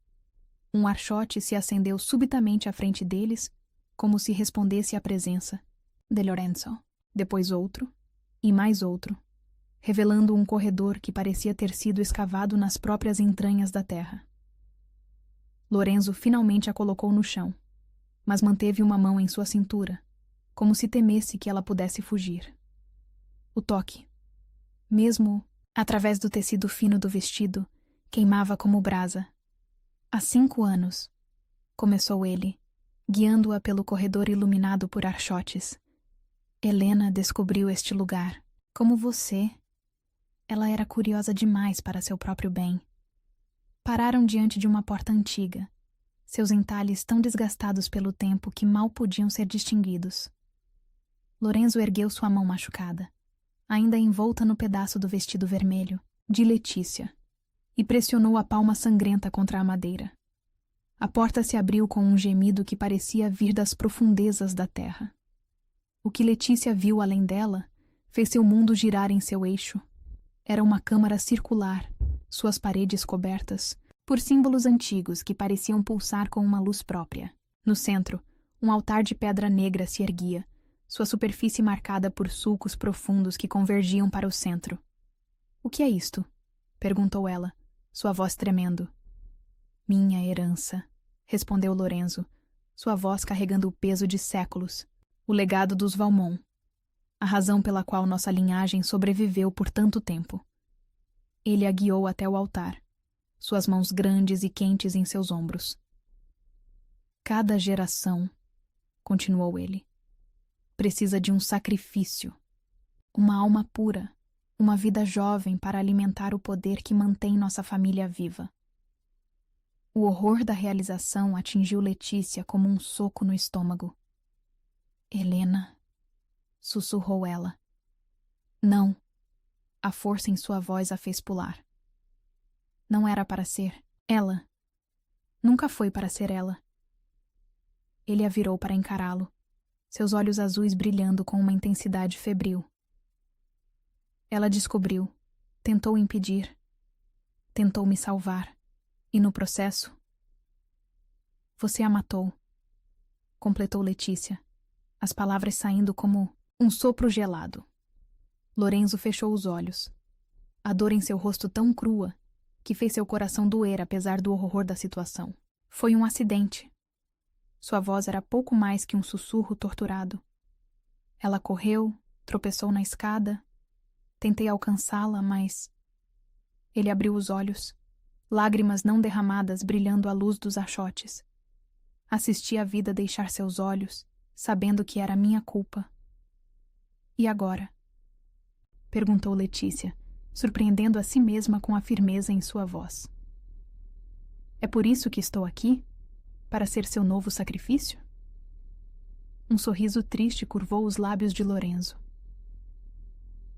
Um archote se acendeu subitamente à frente deles, como se respondesse à presença de Lorenzo. Depois outro, e mais outro, revelando um corredor que parecia ter sido escavado nas próprias entranhas da terra. Lorenzo finalmente a colocou no chão, mas manteve uma mão em sua cintura, como se temesse que ela pudesse fugir. O toque, mesmo através do tecido fino do vestido, queimava como brasa. Há 5 anos, começou ele, guiando-a pelo corredor iluminado por archotes. Helena descobriu este lugar. Como você. Ela era curiosa demais para seu próprio bem. Pararam diante de uma porta antiga, seus entalhes tão desgastados pelo tempo que mal podiam ser distinguidos. Lorenzo ergueu sua mão machucada, ainda envolta no pedaço do vestido vermelho, de Letícia, e pressionou a palma sangrenta contra a madeira. A porta se abriu com um gemido que parecia vir das profundezas da terra. O que Letícia viu além dela fez seu mundo girar em seu eixo. Era uma câmara circular, suas paredes cobertas por símbolos antigos que pareciam pulsar com uma luz própria. No centro, um altar de pedra negra se erguia, sua superfície marcada por sulcos profundos que convergiam para o centro. — O que é isto? Perguntou ela, sua voz tremendo. — Minha herança, respondeu Lorenzo, sua voz carregando o peso de séculos, o legado dos Valmont, a razão pela qual nossa linhagem sobreviveu por tanto tempo. Ele a guiou até o altar, suas mãos grandes e quentes em seus ombros. Cada geração, continuou ele, precisa de um sacrifício, uma alma pura, uma vida jovem para alimentar o poder que mantém nossa família viva. O horror da realização atingiu Letícia como um soco no estômago. Helena, sussurrou ela. Não. A força em sua voz a fez pular. Não era para ser ela. Nunca foi para ser ela. Ele a virou para encará-lo, seus olhos azuis brilhando com uma intensidade febril. Ela descobriu, tentou impedir, tentou me salvar, e no processo... Você a matou, completou Letícia, as palavras saindo como um sopro gelado. Lorenzo fechou os olhos. A dor em seu rosto tão crua que fez seu coração doer apesar do horror da situação. Foi um acidente. Sua voz era pouco mais que um sussurro torturado. Ela correu, tropeçou na escada. Tentei alcançá-la, mas... Ele abriu os olhos, lágrimas não derramadas brilhando à luz dos achotes. Assisti a vida deixar seus olhos, sabendo que era minha culpa. E agora? Perguntou Letícia, surpreendendo a si mesma com a firmeza em sua voz. É por isso que estou aqui? Para ser seu novo sacrifício? Um sorriso triste curvou os lábios de Lorenzo.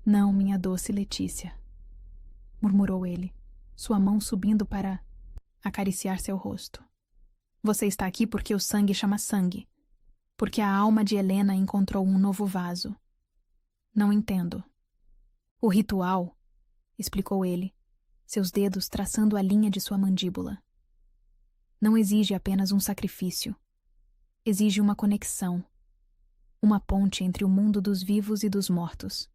Não, minha doce Letícia, murmurou ele, sua mão subindo para acariciar seu rosto. Você está aqui porque o sangue chama sangue, porque a alma de Helena encontrou um novo vaso. Não entendo. O ritual, explicou ele, seus dedos traçando a linha de sua mandíbula. Não exige apenas um sacrifício. Exige uma conexão, uma ponte entre o mundo dos vivos e dos mortos.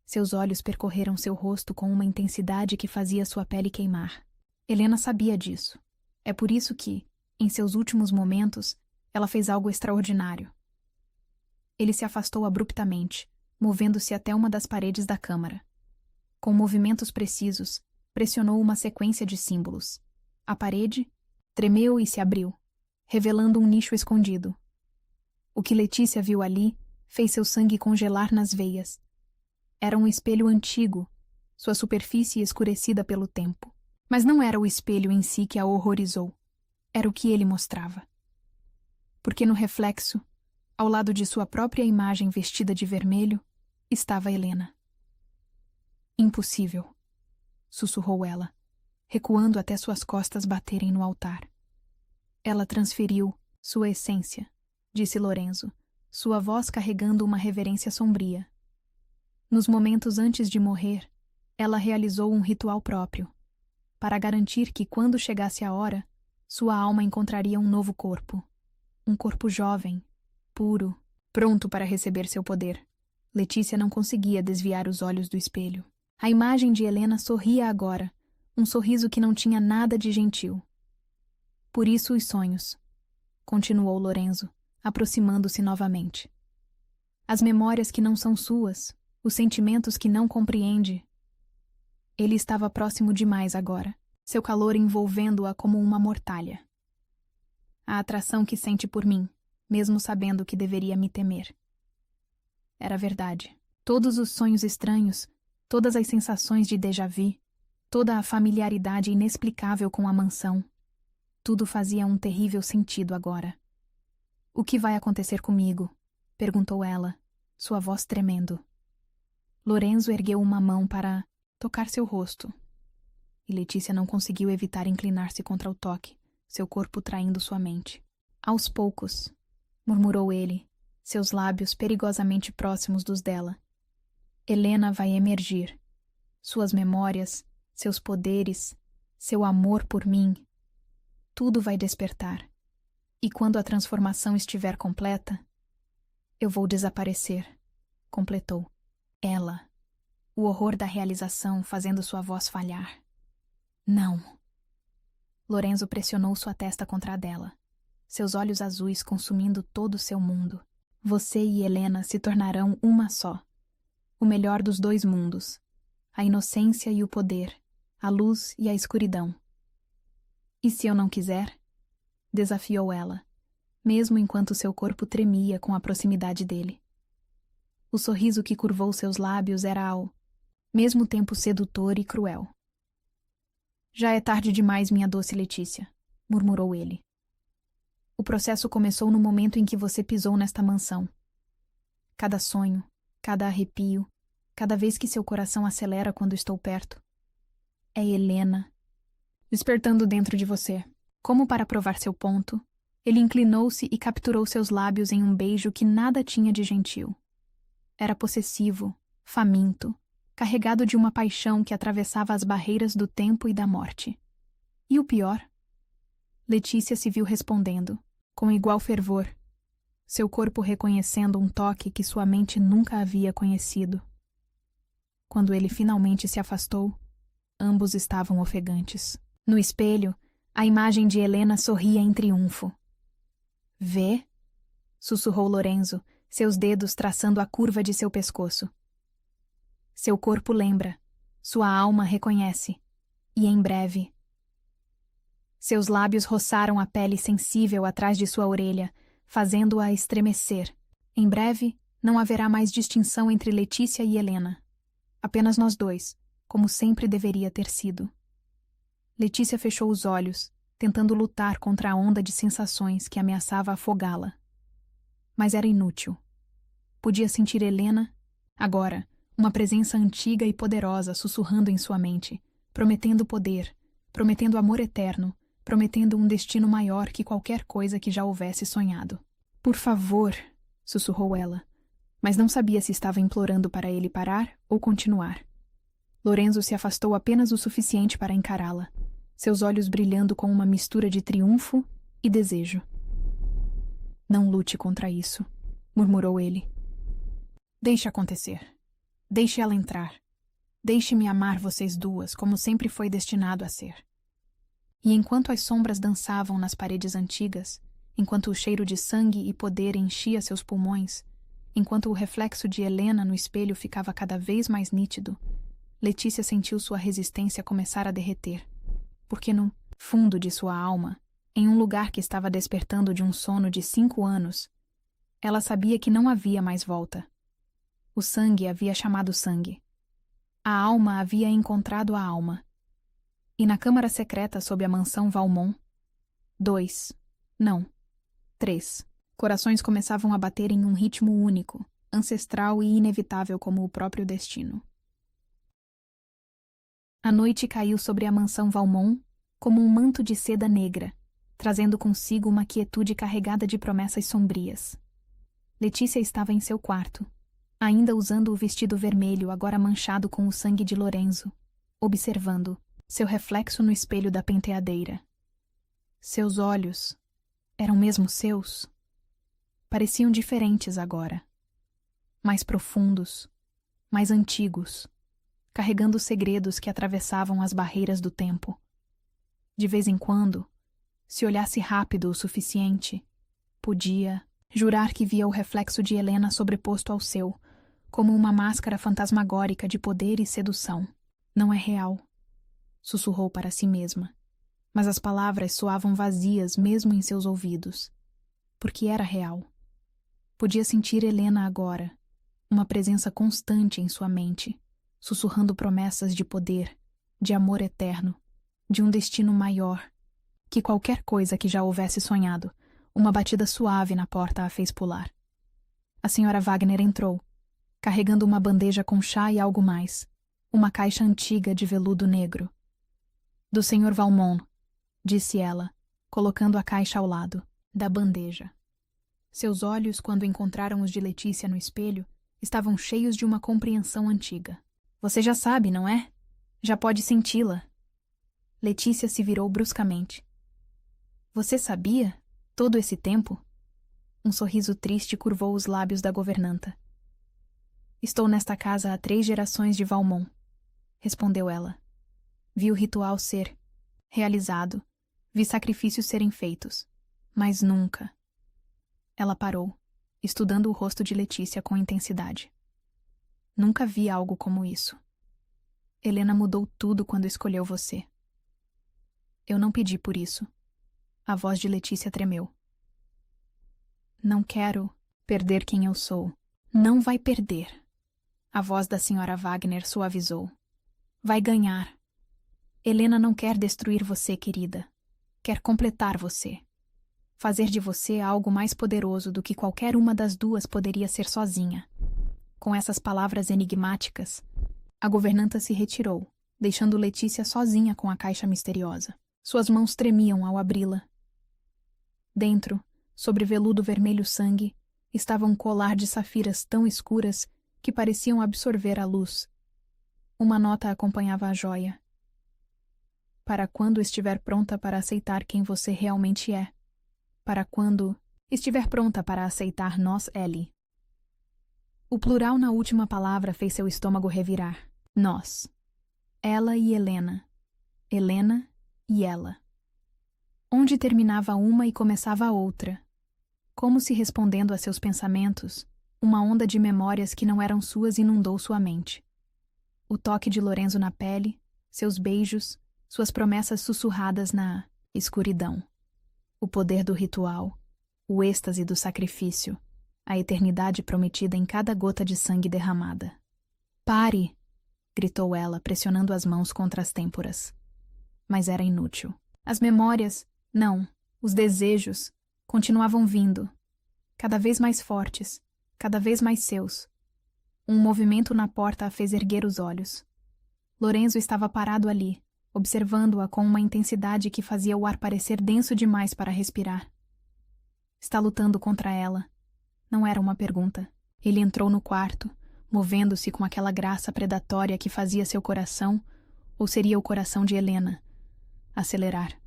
Seus olhos percorreram seu rosto com uma intensidade que fazia sua pele queimar. Helena sabia disso. É por isso que, em seus últimos momentos, ela fez algo extraordinário. Ele se afastou abruptamente, movendo-se até uma das paredes da câmara. Com movimentos precisos, pressionou uma sequência de símbolos. A parede tremeu e se abriu, revelando um nicho escondido. O que Letícia viu ali fez seu sangue congelar nas veias. Era um espelho antigo, sua superfície escurecida pelo tempo. Mas não era o espelho em si que a horrorizou. Era o que ele mostrava. Porque no reflexo, ao lado de sua própria imagem vestida de vermelho, estava Helena. Impossível, sussurrou ela, recuando até suas costas baterem no altar. Ela transferiu sua essência, disse Lorenzo, sua voz carregando uma reverência sombria. Nos momentos antes de morrer, ela realizou um ritual próprio, para garantir que, quando chegasse a hora, Sua alma encontraria um novo corpo. Um corpo jovem, puro, pronto para receber seu poder. Letícia não conseguia desviar os olhos do espelho. A imagem de Helena sorria agora, um sorriso que não tinha nada de gentil. Por isso os sonhos, continuou Lorenzo, aproximando-se novamente. As memórias que não são suas, os sentimentos que não compreende. Ele estava próximo demais agora, seu calor envolvendo-a como uma mortalha. A atração que sente por mim, mesmo sabendo que deveria me temer. Era verdade. Todos os sonhos estranhos, todas as sensações de déjà-vu, toda a familiaridade inexplicável com a mansão, tudo fazia um terrível sentido agora. O que vai acontecer comigo? Perguntou ela, sua voz tremendo. Lorenzo ergueu uma mão para tocar seu rosto. E Letícia não conseguiu evitar inclinar-se contra o toque, seu corpo traindo sua mente. Aos poucos, murmurou ele, seus lábios perigosamente próximos dos dela. Helena vai emergir. Suas memórias, seus poderes, seu amor por mim, tudo vai despertar. E quando a transformação estiver completa, eu vou desaparecer, completou. Ela, o horror da realização fazendo sua voz falhar. Não. Lorenzo pressionou sua testa contra a dela, seus olhos azuis consumindo todo o seu mundo. Você e Helena se tornarão uma só. O melhor dos dois mundos. A inocência e o poder, a luz e a escuridão. E se eu não quiser? Desafiou ela, mesmo enquanto seu corpo tremia com a proximidade dele. O sorriso que curvou seus lábios era ao mesmo tempo sedutor e cruel. Já é tarde demais, minha doce Letícia, murmurou ele. O processo começou no momento em que você pisou nesta mansão. Cada sonho, cada arrepio, cada vez que seu coração acelera quando estou perto. É Helena, despertando dentro de você. Como para provar seu ponto, ele inclinou-se e capturou seus lábios em um beijo que nada tinha de gentil. Era possessivo, faminto, carregado de uma paixão que atravessava as barreiras do tempo e da morte. E o pior? Letícia se viu respondendo, com igual fervor, seu corpo reconhecendo um toque que sua mente nunca havia conhecido. Quando ele finalmente se afastou, ambos estavam ofegantes. No espelho, a imagem de Helena sorria em triunfo. Vê? Sussurrou Lorenzo, seus dedos traçando a curva de seu pescoço. Seu corpo lembra, sua alma reconhece, e em breve... Seus lábios roçaram a pele sensível atrás de sua orelha, fazendo-a estremecer. Em breve, não haverá mais distinção entre Letícia e Helena. Apenas nós dois, como sempre deveria ter sido. Letícia fechou os olhos, tentando lutar contra a onda de sensações que ameaçava afogá-la. Mas era inútil. Podia sentir Helena, agora, uma presença antiga e poderosa sussurrando em sua mente, prometendo poder, prometendo amor eterno, prometendo um destino maior que qualquer coisa que já houvesse sonhado. Por favor, sussurrou ela, mas não sabia se estava implorando para ele parar ou continuar. Lorenzo se afastou apenas o suficiente para encará-la, seus olhos brilhando com uma mistura de triunfo e desejo. Não lute contra isso, murmurou ele. Deixe acontecer. Deixe ela entrar. Deixe-me amar vocês duas como sempre foi destinado a ser. E enquanto as sombras dançavam nas paredes antigas, enquanto o cheiro de sangue e poder enchia seus pulmões, enquanto o reflexo de Helena no espelho ficava cada vez mais nítido, Letícia sentiu sua resistência começar a derreter, porque no fundo de sua alma, em um lugar que estava despertando de um sono de 5 anos, ela sabia que não havia mais volta. O sangue havia chamado sangue. A alma havia encontrado a alma. E na câmara secreta sob a mansão Valmont, 3 corações começavam a bater em um ritmo único, ancestral e inevitável como o próprio destino. A noite caiu sobre a mansão Valmont como um manto de seda negra, trazendo consigo uma quietude carregada de promessas sombrias. Letícia estava em seu quarto, ainda usando o vestido vermelho agora manchado com o sangue de Lorenzo, observando seu reflexo no espelho da penteadeira. Seus olhos eram mesmo seus? Pareciam diferentes agora. Mais profundos, mais antigos, carregando segredos que atravessavam as barreiras do tempo. De vez em quando, se olhasse rápido o suficiente, podia jurar que via o reflexo de Helena sobreposto ao seu, como uma máscara fantasmagórica de poder e sedução. Não é real, sussurrou para si mesma, mas as palavras soavam vazias mesmo em seus ouvidos, porque era real. Podia sentir Helena agora, uma presença constante em sua mente, sussurrando promessas de poder, de amor eterno, de um destino maior, que qualquer coisa que já houvesse sonhado. Uma batida suave na porta a fez pular. A senhora Wagner entrou, carregando uma bandeja com chá e algo mais, uma caixa antiga de veludo negro. Do Sr. Valmont, disse ela, colocando a caixa ao lado da bandeja. Seus olhos, quando encontraram os de Letícia no espelho, estavam cheios de uma compreensão antiga. Você já sabe, não é? Já pode senti-la. Letícia se virou bruscamente. Você sabia? Todo esse tempo? Um sorriso triste curvou os lábios da governanta. Estou nesta casa há 3 gerações de Valmont, respondeu ela. Vi o ritual ser realizado, vi sacrifícios serem feitos, mas nunca. Ela parou, estudando o rosto de Letícia com intensidade. Nunca vi algo como isso. Helena mudou tudo quando escolheu você. Eu não pedi por isso. A voz de Letícia tremeu. Não quero perder quem eu sou. Não vai perder. A voz da senhora Wagner suavizou. Vai ganhar. Helena não quer destruir você, querida. Quer completar você. Fazer de você algo mais poderoso do que qualquer uma das duas poderia ser sozinha. Com essas palavras enigmáticas, a governanta se retirou, deixando Letícia sozinha com a caixa misteriosa. Suas mãos tremiam ao abri-la. Dentro, sobre veludo vermelho sangue, estava um colar de safiras tão escuras que pareciam absorver a luz. Uma nota acompanhava a joia. Para quando estiver pronta para aceitar quem você realmente é. Para quando estiver pronta para aceitar nós, Ellie. O plural na última palavra fez seu estômago revirar. Nós. Ela e Helena. Helena e ela. Onde terminava uma e começava a outra. Como se respondendo a seus pensamentos, uma onda de memórias que não eram suas inundou sua mente. O toque de Lorenzo na pele, seus beijos, suas promessas sussurradas na escuridão. O poder do ritual, o êxtase do sacrifício, a eternidade prometida em cada gota de sangue derramada. Pare! Gritou ela, pressionando as mãos contra as têmporas. Mas era inútil. As memórias, não, os desejos, continuavam vindo, cada vez mais fortes, cada vez mais seus. Um movimento na porta a fez erguer os olhos. Lorenzo estava parado ali, observando-a com uma intensidade que fazia o ar parecer denso demais para respirar. Está lutando contra ela. Não era uma pergunta. Ele entrou no quarto, movendo-se com aquela graça predatória que fazia seu coração, ou seria o coração de Helena, acelerar.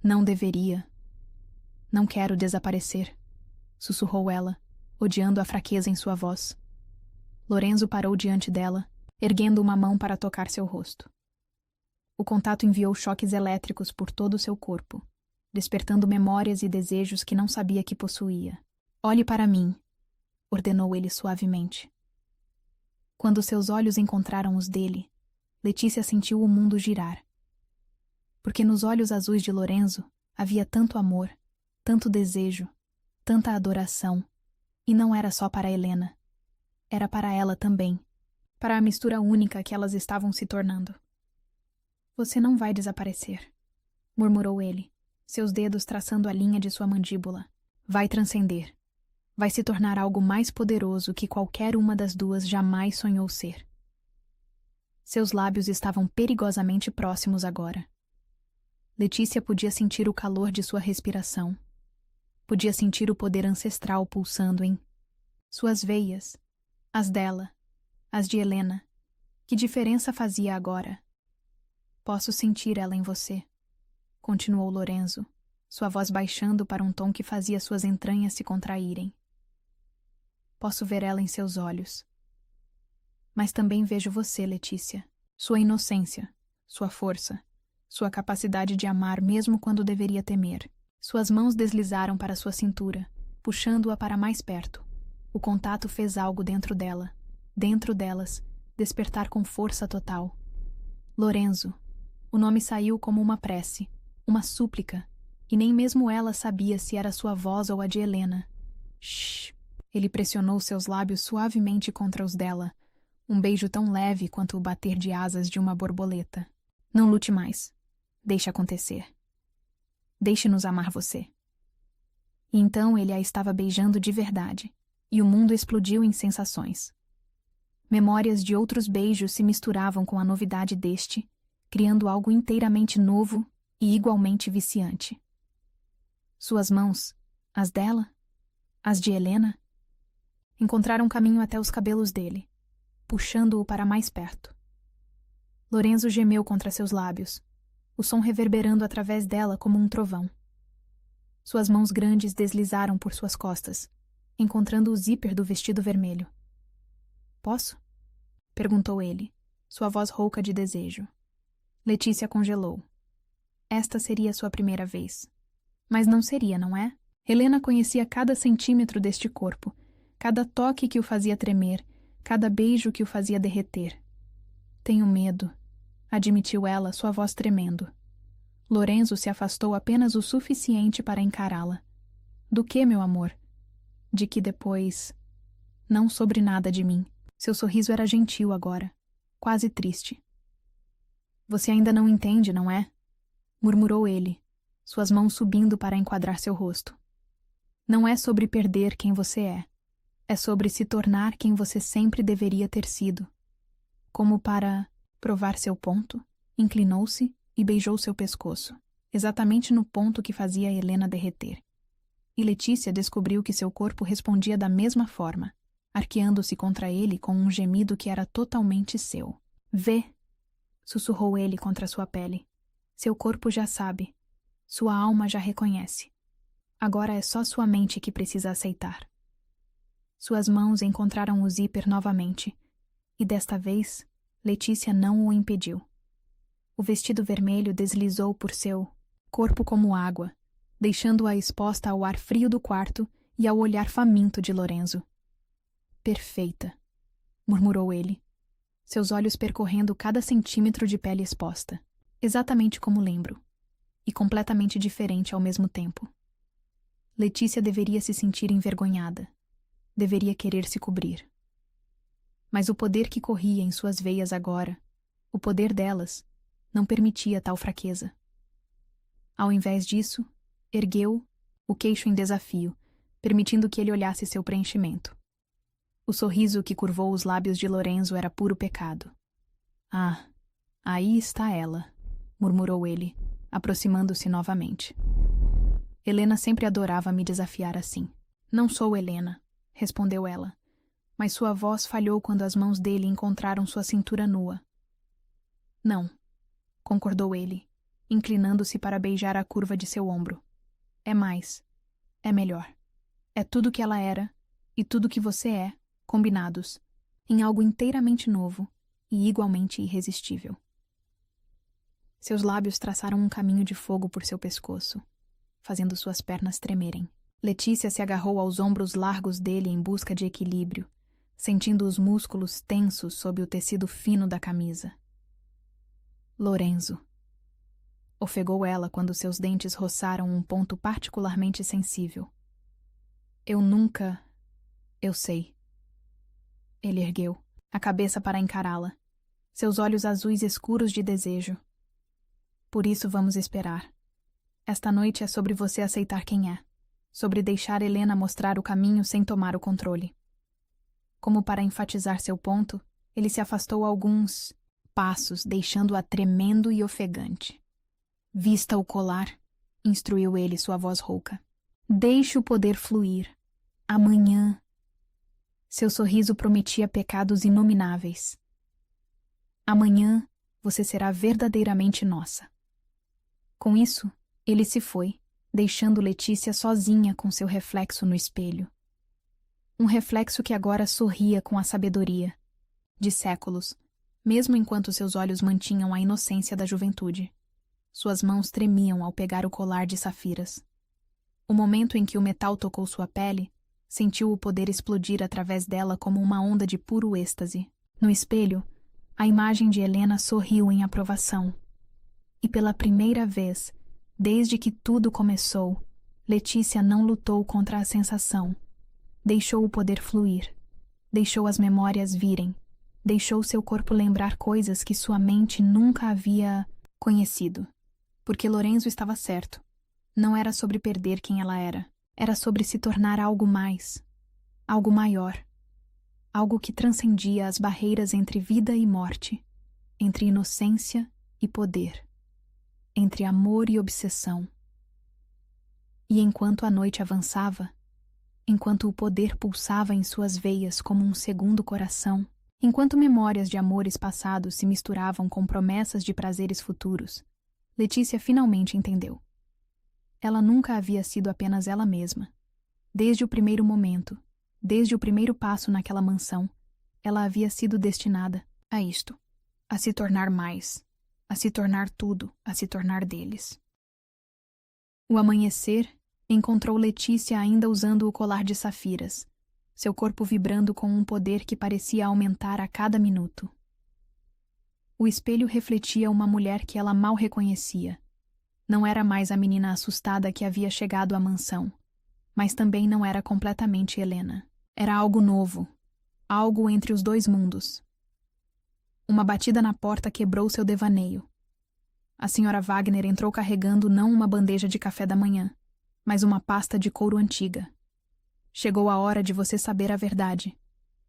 Não deveria. Não quero desaparecer, sussurrou ela, odiando a fraqueza em sua voz. Lorenzo parou diante dela, erguendo uma mão para tocar seu rosto. O contato enviou choques elétricos por todo o seu corpo, despertando memórias e desejos que não sabia que possuía. Olhe para mim, ordenou ele suavemente. Quando seus olhos encontraram os dele, Letícia sentiu o mundo girar. Porque nos olhos azuis de Lorenzo havia tanto amor, tanto desejo, tanta adoração, e não era só para Helena. Era para ela também, para a mistura única que elas estavam se tornando. Você não vai desaparecer, murmurou ele, seus dedos traçando a linha de sua mandíbula. Vai transcender. Vai se tornar algo mais poderoso que qualquer uma das duas jamais sonhou ser. Seus lábios estavam perigosamente próximos agora. Letícia podia sentir o calor de sua respiração. Podia sentir o poder ancestral pulsando em suas veias, as dela, as de Helena. Que diferença fazia agora? Posso sentir ela em você, continuou Lorenzo, sua voz baixando para um tom que fazia suas entranhas se contraírem. Posso ver ela em seus olhos. Mas também vejo você, Letícia. Sua inocência, sua força, sua capacidade de amar mesmo quando deveria temer. Suas mãos deslizaram para sua cintura, puxando-a para mais perto. O contato fez algo dentro dela, dentro delas, despertar com força total. Lorenzo. O nome saiu como uma prece, uma súplica, e nem mesmo ela sabia se era sua voz ou a de Helena. Shhh! Ele pressionou seus lábios suavemente contra os dela, um beijo tão leve quanto o bater de asas de uma borboleta. Não lute mais. Deixe acontecer. Deixe-nos amar você. E então ele a estava beijando de verdade, e o mundo explodiu em sensações. Memórias de outros beijos se misturavam com a novidade deste, criando algo inteiramente novo e igualmente viciante. Suas mãos, as dela, as de Helena, encontraram caminho até os cabelos dele, puxando-o para mais perto. Lorenzo gemeu contra seus lábios, o som reverberando através dela como um trovão. Suas mãos grandes deslizaram por suas costas, encontrando o zíper do vestido vermelho. Posso? Perguntou ele, sua voz rouca de desejo. Letícia congelou. Esta seria sua primeira vez. Mas não seria, não é? Helena conhecia cada centímetro deste corpo, cada toque que o fazia tremer, cada beijo que o fazia derreter. Tenho medo, admitiu ela, sua voz tremendo. Lorenzo se afastou apenas o suficiente para encará-la. Do que, meu amor? De que depois... Não sobre nada de mim. Seu sorriso era gentil agora, quase triste. Você ainda não entende, não é? Murmurou ele, suas mãos subindo para enquadrar seu rosto. Não é sobre perder quem você é. É sobre se tornar quem você sempre deveria ter sido. Como para provar seu ponto, inclinou-se e beijou seu pescoço, exatamente no ponto que fazia Helena derreter. E Letícia descobriu que seu corpo respondia da mesma forma, arqueando-se contra ele com um gemido que era totalmente seu. Vê, sussurrou ele contra sua pele. Seu corpo já sabe. Sua alma já reconhece. Agora é só sua mente que precisa aceitar. Suas mãos encontraram o zíper novamente, e desta vez, Letícia não o impediu. O vestido vermelho deslizou por seu corpo como água, deixando-a exposta ao ar frio do quarto e ao olhar faminto de Lorenzo. Perfeita, murmurou ele, seus olhos percorrendo cada centímetro de pele exposta, exatamente como lembro, e completamente diferente ao mesmo tempo. Letícia deveria se sentir envergonhada, deveria querer se cobrir. Mas o poder que corria em suas veias agora, o poder delas, não permitia tal fraqueza. Ao invés disso, ergueu o queixo em desafio, permitindo que ele olhasse seu preenchimento. O sorriso que curvou os lábios de Lorenzo era puro pecado. Ah, aí está ela, murmurou ele, aproximando-se novamente. Helena sempre adorava me desafiar assim. Não sou Helena, respondeu ela, mas sua voz falhou quando as mãos dele encontraram sua cintura nua. Não, concordou ele, inclinando-se para beijar a curva de seu ombro. É mais. É melhor. É tudo que ela era e tudo que você é, combinados, em algo inteiramente novo e igualmente irresistível. Seus lábios traçaram um caminho de fogo por seu pescoço, fazendo suas pernas tremerem. Letícia se agarrou aos ombros largos dele em busca de equilíbrio, sentindo os músculos tensos sob o tecido fino da camisa. Lorenzo, ofegou ela quando seus dentes roçaram um ponto particularmente sensível. Eu nunca... Eu sei. Ele ergueu a cabeça para encará-la, seus olhos azuis escuros de desejo. Por isso vamos esperar. Esta noite é sobre você aceitar quem é, sobre deixar Helena mostrar o caminho sem tomar o controle. Como para enfatizar seu ponto, ele se afastou alguns passos, deixando-a tremendo e ofegante. Vista o colar, instruiu ele, sua voz rouca. Deixe o poder fluir. Amanhã... Seu sorriso prometia pecados inomináveis. Amanhã você será verdadeiramente nossa. Com isso, ele se foi, deixando Letícia sozinha com seu reflexo no espelho. Um reflexo que agora sorria com a sabedoria de séculos, mesmo enquanto seus olhos mantinham a inocência da juventude. Suas mãos tremiam ao pegar o colar de safiras. O momento em que o metal tocou sua pele, sentiu o poder explodir através dela como uma onda de puro êxtase. No espelho, a imagem de Helena sorriu em aprovação. E pela primeira vez, desde que tudo começou, Letícia não lutou contra a sensação. Deixou o poder fluir. Deixou as memórias virem. Deixou seu corpo lembrar coisas que sua mente nunca havia conhecido. Porque Lorenzo estava certo. Não era sobre perder quem ela era. Era sobre se tornar algo mais. Algo maior. Algo que transcendia as barreiras entre vida e morte. Entre inocência e poder. Entre amor e obsessão. E enquanto a noite avançava, enquanto o poder pulsava em suas veias como um segundo coração, enquanto memórias de amores passados se misturavam com promessas de prazeres futuros, Letícia finalmente entendeu. Ela nunca havia sido apenas ela mesma. Desde o primeiro momento, desde o primeiro passo naquela mansão, ela havia sido destinada a isto, a se tornar mais, a se tornar tudo, a se tornar deles. O amanhecer encontrou Letícia ainda usando o colar de safiras, seu corpo vibrando com um poder que parecia aumentar a cada minuto. O espelho refletia uma mulher que ela mal reconhecia. Não era mais a menina assustada que havia chegado à mansão, mas também não era completamente Helena. Era algo novo, algo entre os dois mundos. Uma batida na porta quebrou seu devaneio. A senhora Wagner entrou carregando não uma bandeja de café da manhã, mas uma pasta de couro antiga. Chegou a hora de você saber a verdade,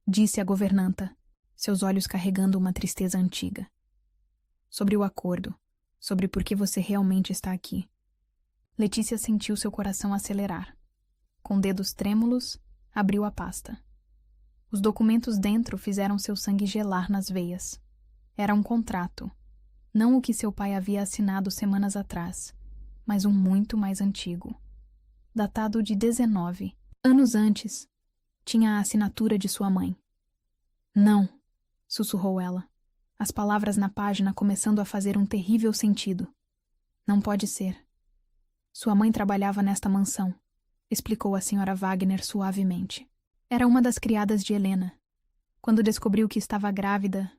disse a governanta, seus olhos carregando uma tristeza antiga. Sobre o acordo, sobre por que você realmente está aqui. Letícia sentiu seu coração acelerar. Com dedos trêmulos, abriu a pasta. Os documentos dentro fizeram seu sangue gelar nas veias. Era um contrato, não o que seu pai havia assinado semanas atrás, mas um muito mais antigo. Datado de 19 anos antes, tinha a assinatura de sua mãe. Não, sussurrou ela, as palavras na página começando a fazer um terrível sentido. Não pode ser. Sua mãe trabalhava nesta mansão, explicou a senhora Wagner suavemente. Era uma das criadas de Helena. Quando descobriu que estava grávida...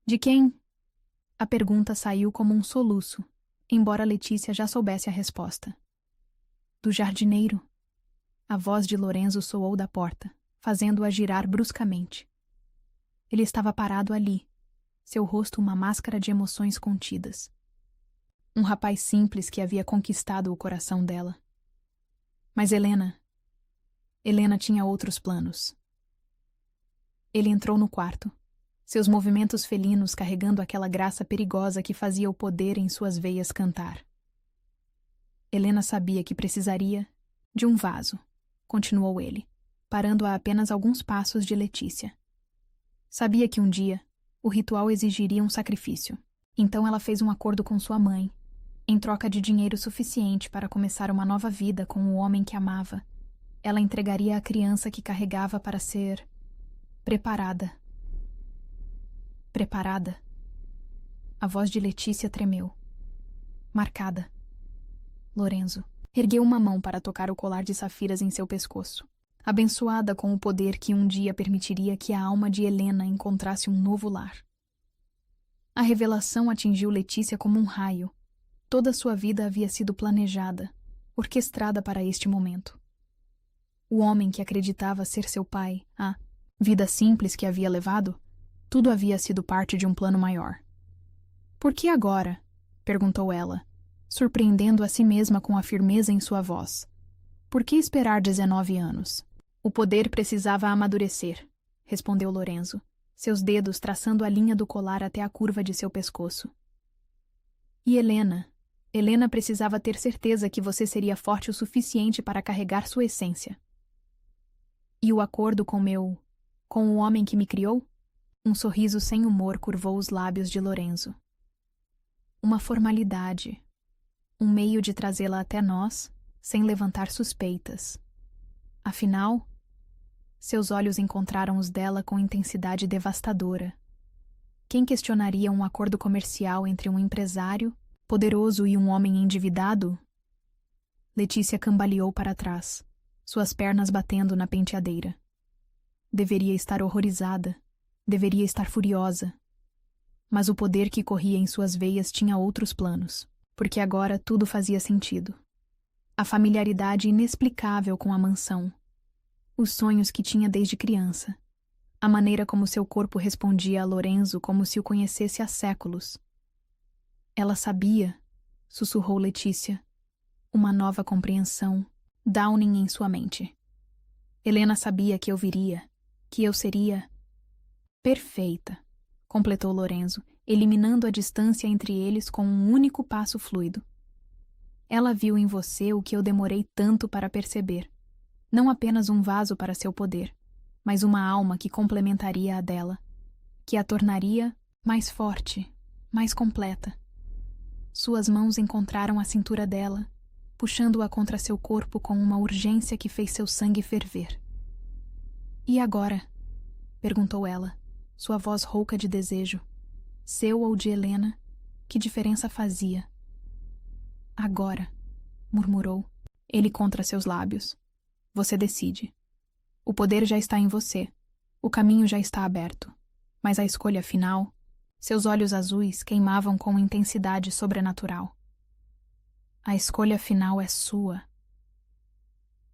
De quem? A pergunta saiu como um soluço, embora Letícia já soubesse a resposta. Do jardineiro. A voz de Lorenzo soou da porta, fazendo-a girar bruscamente. Ele estava parado ali, seu rosto uma máscara de emoções contidas. Um rapaz simples que havia conquistado o coração dela. Mas Helena tinha outros planos. Ele entrou no quarto, seus movimentos felinos carregando aquela graça perigosa que fazia o poder em suas veias cantar. Helena sabia que precisaria de um vaso, continuou ele, parando a apenas alguns passos de Letícia. Sabia que um dia o ritual exigiria um sacrifício. Então ela fez um acordo com sua mãe, em troca de dinheiro suficiente para começar uma nova vida com o homem que amava. Ela entregaria a criança que carregava para ser preparada. Preparada. A voz de Letícia tremeu. Marcada. Lorenzo ergueu uma mão para tocar o colar de safiras em seu pescoço, abençoada com o poder que um dia permitiria que a alma de Helena encontrasse um novo lar. A revelação atingiu Letícia como um raio. Toda sua vida havia sido planejada, orquestrada para este momento. O homem que acreditava ser seu pai, a vida simples que havia levado, tudo havia sido parte de um plano maior. Por que agora? Perguntou ela, surpreendendo a si mesma com a firmeza em sua voz. Por que esperar 19 anos? O poder precisava amadurecer, respondeu Lorenzo, seus dedos traçando a linha do colar até a curva de seu pescoço. E Helena precisava ter certeza que você seria forte o suficiente para carregar sua essência. E o acordo com o homem que me criou? Um sorriso sem humor curvou os lábios de Lorenzo. Uma formalidade. um meio de trazê-la até nós, sem levantar suspeitas. Afinal, seus olhos encontraram os dela com intensidade devastadora. Quem questionaria um acordo comercial entre um empresário poderoso e um homem endividado? Letícia cambaleou para trás, suas pernas batendo na penteadeira. Deveria estar horrorizada, deveria estar furiosa. Mas o poder que corria em suas veias tinha outros planos, porque agora tudo fazia sentido. A familiaridade inexplicável com a mansão, os sonhos que tinha desde criança, a maneira como seu corpo respondia a Lorenzo como se o conhecesse há séculos. Ela sabia, sussurrou Letícia, uma nova compreensão, dawning em sua mente. Helena sabia que eu viria, que eu seria perfeita, completou Lorenzo, eliminando a distância entre eles com um único passo fluido. Ela viu em você o que eu demorei tanto para perceber. Não apenas um vaso para seu poder, mas uma alma que complementaria a dela, que a tornaria mais forte, mais completa. Suas mãos encontraram a cintura dela, puxando-a contra seu corpo com uma urgência que fez seu sangue ferver. E agora? Perguntou ela, sua voz rouca de desejo. Seu ou de Helena, que diferença fazia? Agora, murmurou, ele contra seus lábios. Você decide. O poder já está em você. O caminho já está aberto. Mas a escolha final, seus olhos azuis queimavam com intensidade sobrenatural. A escolha final é sua.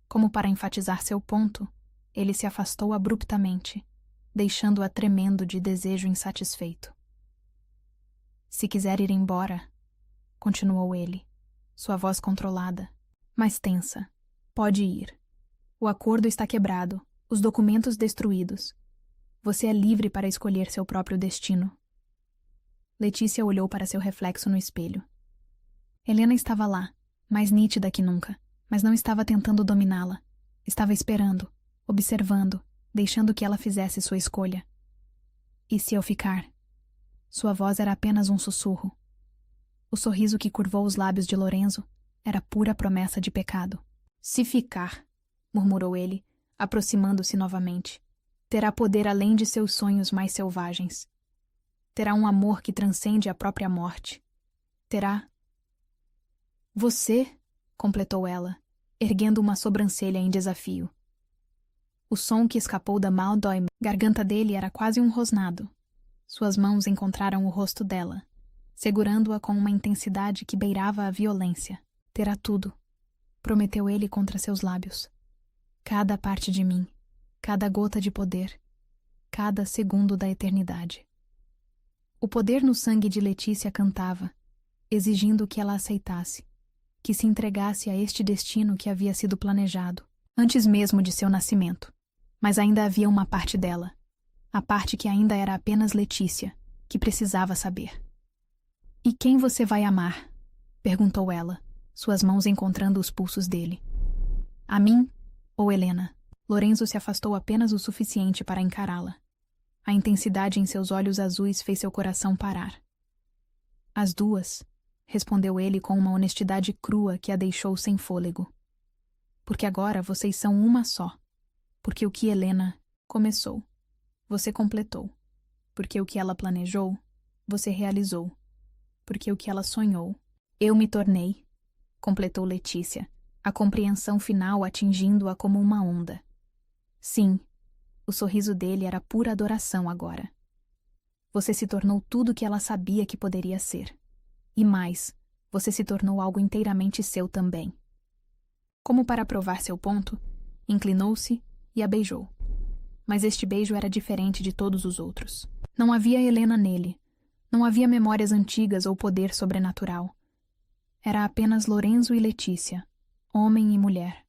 Como para enfatizar seu ponto, ele se afastou abruptamente, deixando-a tremendo de desejo insatisfeito. Se quiser ir embora, continuou ele, sua voz controlada, mas tensa, pode ir. O acordo está quebrado, os documentos destruídos. Você é livre para escolher seu próprio destino. Letícia olhou para seu reflexo no espelho. Helena estava lá, mais nítida que nunca, mas não estava tentando dominá-la. Estava esperando, observando, deixando que ela fizesse sua escolha. E se eu ficar? Sua voz era apenas um sussurro. O sorriso que curvou os lábios de Lorenzo era pura promessa de pecado. Se ficar, murmurou ele, aproximando-se novamente, terá poder além de seus sonhos mais selvagens. Terá um amor que transcende a própria morte. Terá... Você, completou ela, erguendo uma sobrancelha em desafio. O som que escapou da garganta dele era quase um rosnado. Suas mãos encontraram o rosto dela, segurando-a com uma intensidade que beirava a violência. Terá tudo, prometeu ele contra seus lábios. Cada parte de mim, cada gota de poder, cada segundo da eternidade. O poder no sangue de Letícia cantava, exigindo que ela aceitasse, que se entregasse a este destino que havia sido planejado, antes mesmo de seu nascimento. Mas ainda havia uma parte dela, a parte que ainda era apenas Letícia, que precisava saber. E quem você vai amar? Perguntou ela, suas mãos encontrando os pulsos dele. A mim ou Helena? Lorenzo se afastou apenas o suficiente para encará-la. A intensidade em seus olhos azuis fez seu coração parar. As duas, respondeu ele com uma honestidade crua que a deixou sem fôlego. Porque agora vocês são uma só. Porque o que Helena começou, você completou. Porque o que ela planejou, você realizou. Porque o que ela sonhou, eu me tornei, completou Letícia, a compreensão final atingindo-a como uma onda. Sim, o sorriso dele era pura adoração agora. Você se tornou tudo o que ela sabia que poderia ser. E mais, você se tornou algo inteiramente seu também. Como para provar seu ponto, inclinou-se e a beijou. Mas este beijo era diferente de todos os outros. Não havia Helena nele. Não havia memórias antigas ou poder sobrenatural. Era apenas Lorenzo e Letícia, homem e mulher,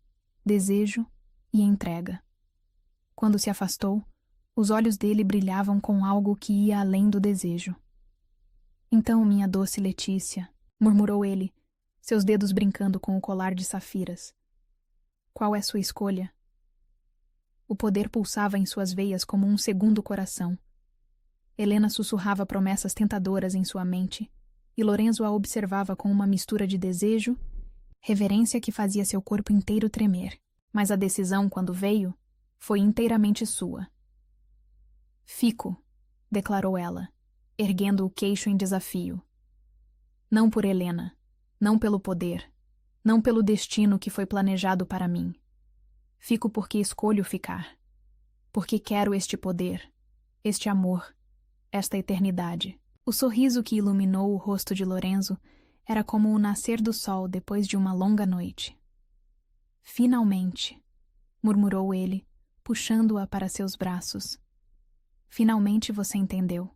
desejo e entrega. Quando se afastou, os olhos dele brilhavam com algo que ia além do desejo. Então, minha doce Letícia, murmurou ele, seus dedos brincando com o colar de safiras. Qual é sua escolha? O poder pulsava em suas veias como um segundo coração. Helena sussurrava promessas tentadoras em sua mente, e Lorenzo a observava com uma mistura de desejo, reverência que fazia seu corpo inteiro tremer. Mas a decisão, quando veio, foi inteiramente sua. Fico, declarou ela, erguendo o queixo em desafio. Não por Helena, não pelo poder, não pelo destino que foi planejado para mim. Fico porque escolho ficar. Porque quero este poder, este amor, esta eternidade. O sorriso que iluminou o rosto de Lorenzo era como o nascer do sol depois de uma longa noite. Finalmente, murmurou ele, puxando-a para seus braços. Finalmente você entendeu.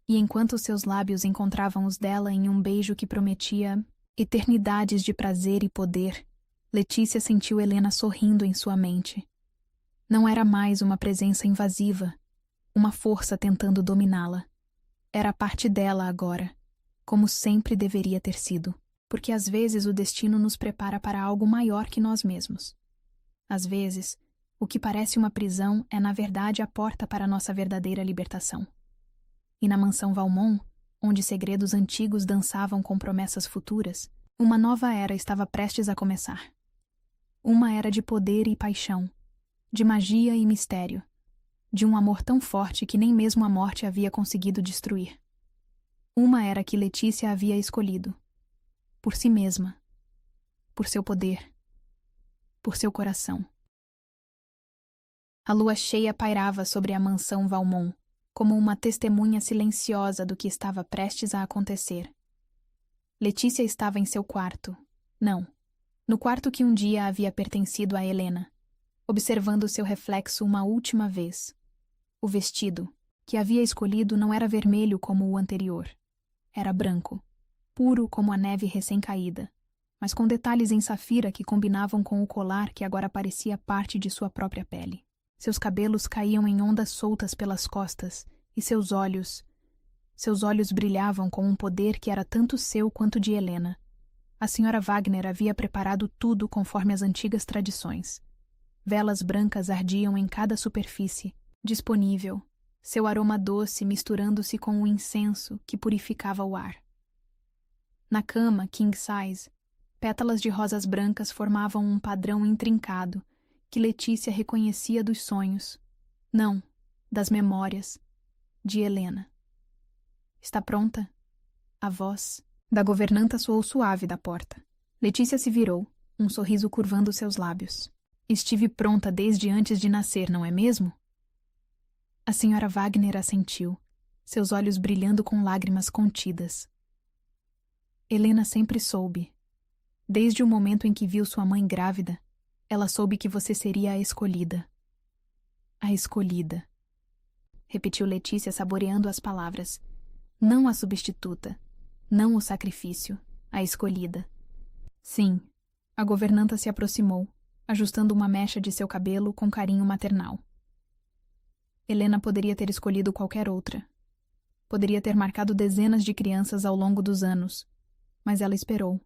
E enquanto seus lábios encontravam os dela em um beijo que prometia eternidades de prazer e poder, Letícia sentiu Helena sorrindo em sua mente. Não era mais uma presença invasiva, uma força tentando dominá-la. Era parte dela agora, como sempre deveria ter sido, porque às vezes o destino nos prepara para algo maior que nós mesmos. Às vezes, o que parece uma prisão é na verdade a porta para nossa verdadeira libertação. E na mansão Valmont, onde segredos antigos dançavam com promessas futuras, uma nova era estava prestes a começar. Uma era de poder e paixão, de magia e mistério, de um amor tão forte que nem mesmo a morte havia conseguido destruir. Uma era que Letícia havia escolhido, por si mesma, por seu poder, por seu coração. A lua cheia pairava sobre a mansão Valmont, como uma testemunha silenciosa do que estava prestes a acontecer. Letícia estava em seu quarto. Não, no quarto que um dia havia pertencido a Helena, observando seu reflexo uma última vez. O vestido, que havia escolhido, não era vermelho como o anterior. Era branco, puro como a neve recém-caída, mas com detalhes em safira que combinavam com o colar que agora parecia parte de sua própria pele. Seus cabelos caíam em ondas soltas pelas costas, e seus olhos brilhavam com um poder que era tanto seu quanto de Helena. A senhora Wagner havia preparado tudo conforme as antigas tradições. Velas brancas ardiam em cada superfície, disponível, seu aroma doce misturando-se com o incenso que purificava o ar. Na cama, king size, pétalas de rosas brancas formavam um padrão intrincado que Letícia reconhecia dos sonhos, não, das memórias, de Helena. Está pronta? A voz da governanta soou suave da porta. Letícia se virou, um sorriso curvando seus lábios. Estive pronta desde antes de nascer, não é mesmo? A senhora Wagner assentiu, seus olhos brilhando com lágrimas contidas. Helena sempre soube. Desde o momento em que viu sua mãe grávida, ela soube que você seria a escolhida. A escolhida. Repetiu Letícia, saboreando as palavras. Não a substituta, não o sacrifício, a escolhida. Sim, a governanta se aproximou, ajustando uma mecha de seu cabelo com carinho maternal. Helena poderia ter escolhido qualquer outra. Poderia ter marcado dezenas de crianças ao longo dos anos, mas ela esperou.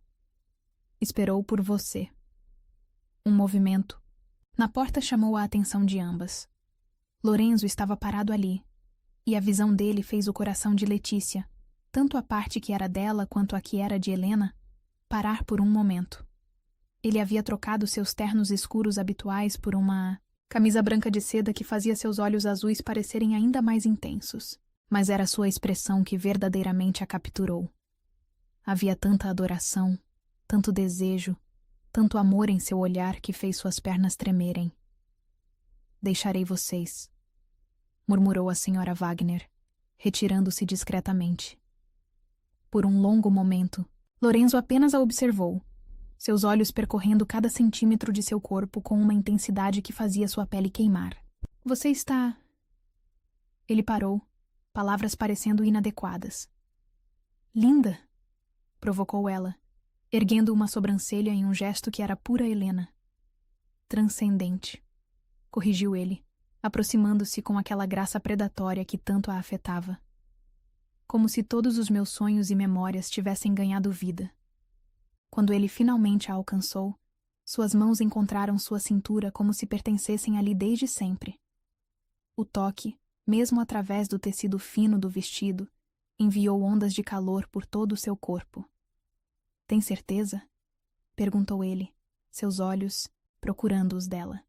Esperou por você. Um movimento. Na porta chamou a atenção de ambas. Lorenzo estava parado ali, e a visão dele fez o coração de Letícia, tanto a parte que era dela quanto a que era de Helena, parar por um momento. Ele havia trocado seus ternos escuros habituais por uma camisa branca de seda que fazia seus olhos azuis parecerem ainda mais intensos, mas era sua expressão que verdadeiramente a capturou. Havia tanta adoração, tanto desejo, tanto amor em seu olhar que fez suas pernas tremerem. Deixarei vocês, murmurou a senhora Wagner, retirando-se discretamente. Por um longo momento, Lorenzo apenas a observou, seus olhos percorrendo cada centímetro de seu corpo com uma intensidade que fazia sua pele queimar. Você está... Ele parou, palavras parecendo inadequadas. Linda, provocou ela, erguendo uma sobrancelha em um gesto que era pura Helena. Transcendente, corrigiu ele, aproximando-se com aquela graça predatória que tanto a afetava. Como se todos os meus sonhos e memórias tivessem ganhado vida. Quando ele finalmente a alcançou, suas mãos encontraram sua cintura como se pertencessem ali desde sempre. O toque, mesmo através do tecido fino do vestido, enviou ondas de calor por todo o seu corpo. Tem certeza? Perguntou ele, seus olhos procurando os dela.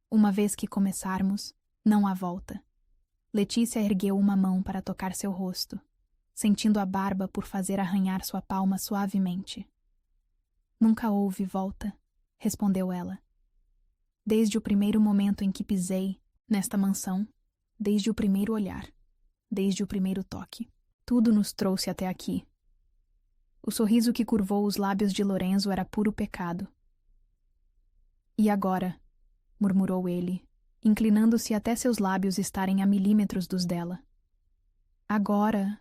Uma vez que começarmos, não há volta. Letícia ergueu uma mão para tocar seu rosto, sentindo a barba por fazer arranhar sua palma suavemente. Nunca houve volta, respondeu ela. Desde o primeiro momento em que pisei nesta mansão, desde o primeiro olhar, desde o primeiro toque, tudo nos trouxe até aqui. O sorriso que curvou os lábios de Lorenzo era puro pecado. E agora, murmurou ele, inclinando-se até seus lábios estarem a milímetros dos dela. Agora,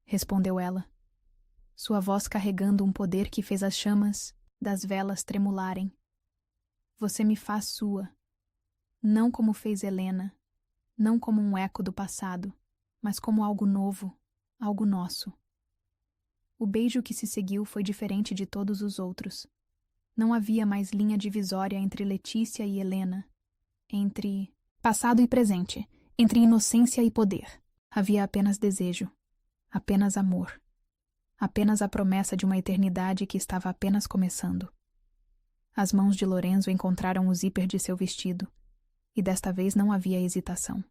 respondeu ela, sua voz carregando um poder que fez as chamas das velas tremularem. Você me faz sua, não como fez Helena, não como um eco do passado, mas como algo novo, algo nosso. O beijo que se seguiu foi diferente de todos os outros. Não havia mais linha divisória entre Letícia e Helena, entre passado e presente, entre inocência e poder. Havia apenas desejo, apenas amor, apenas a promessa de uma eternidade que estava apenas começando. As mãos de Lorenzo encontraram o zíper de seu vestido, e desta vez não havia hesitação.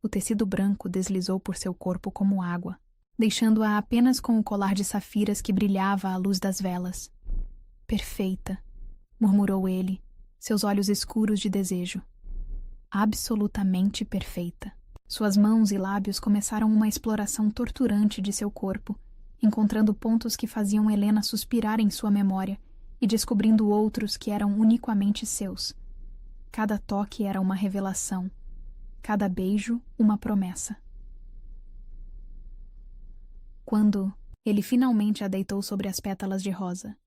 O tecido branco deslizou por seu corpo como água, deixando-a apenas com o colar de safiras que brilhava à luz das velas. Perfeita, murmurou ele, seus olhos escuros de desejo. Absolutamente perfeita. Suas mãos e lábios começaram uma exploração torturante de seu corpo, encontrando pontos que faziam Helena suspirar em sua memória e descobrindo outros que eram unicamente seus. Cada toque era uma revelação, cada beijo uma promessa. Quando ele finalmente a deitou sobre as pétalas de rosa,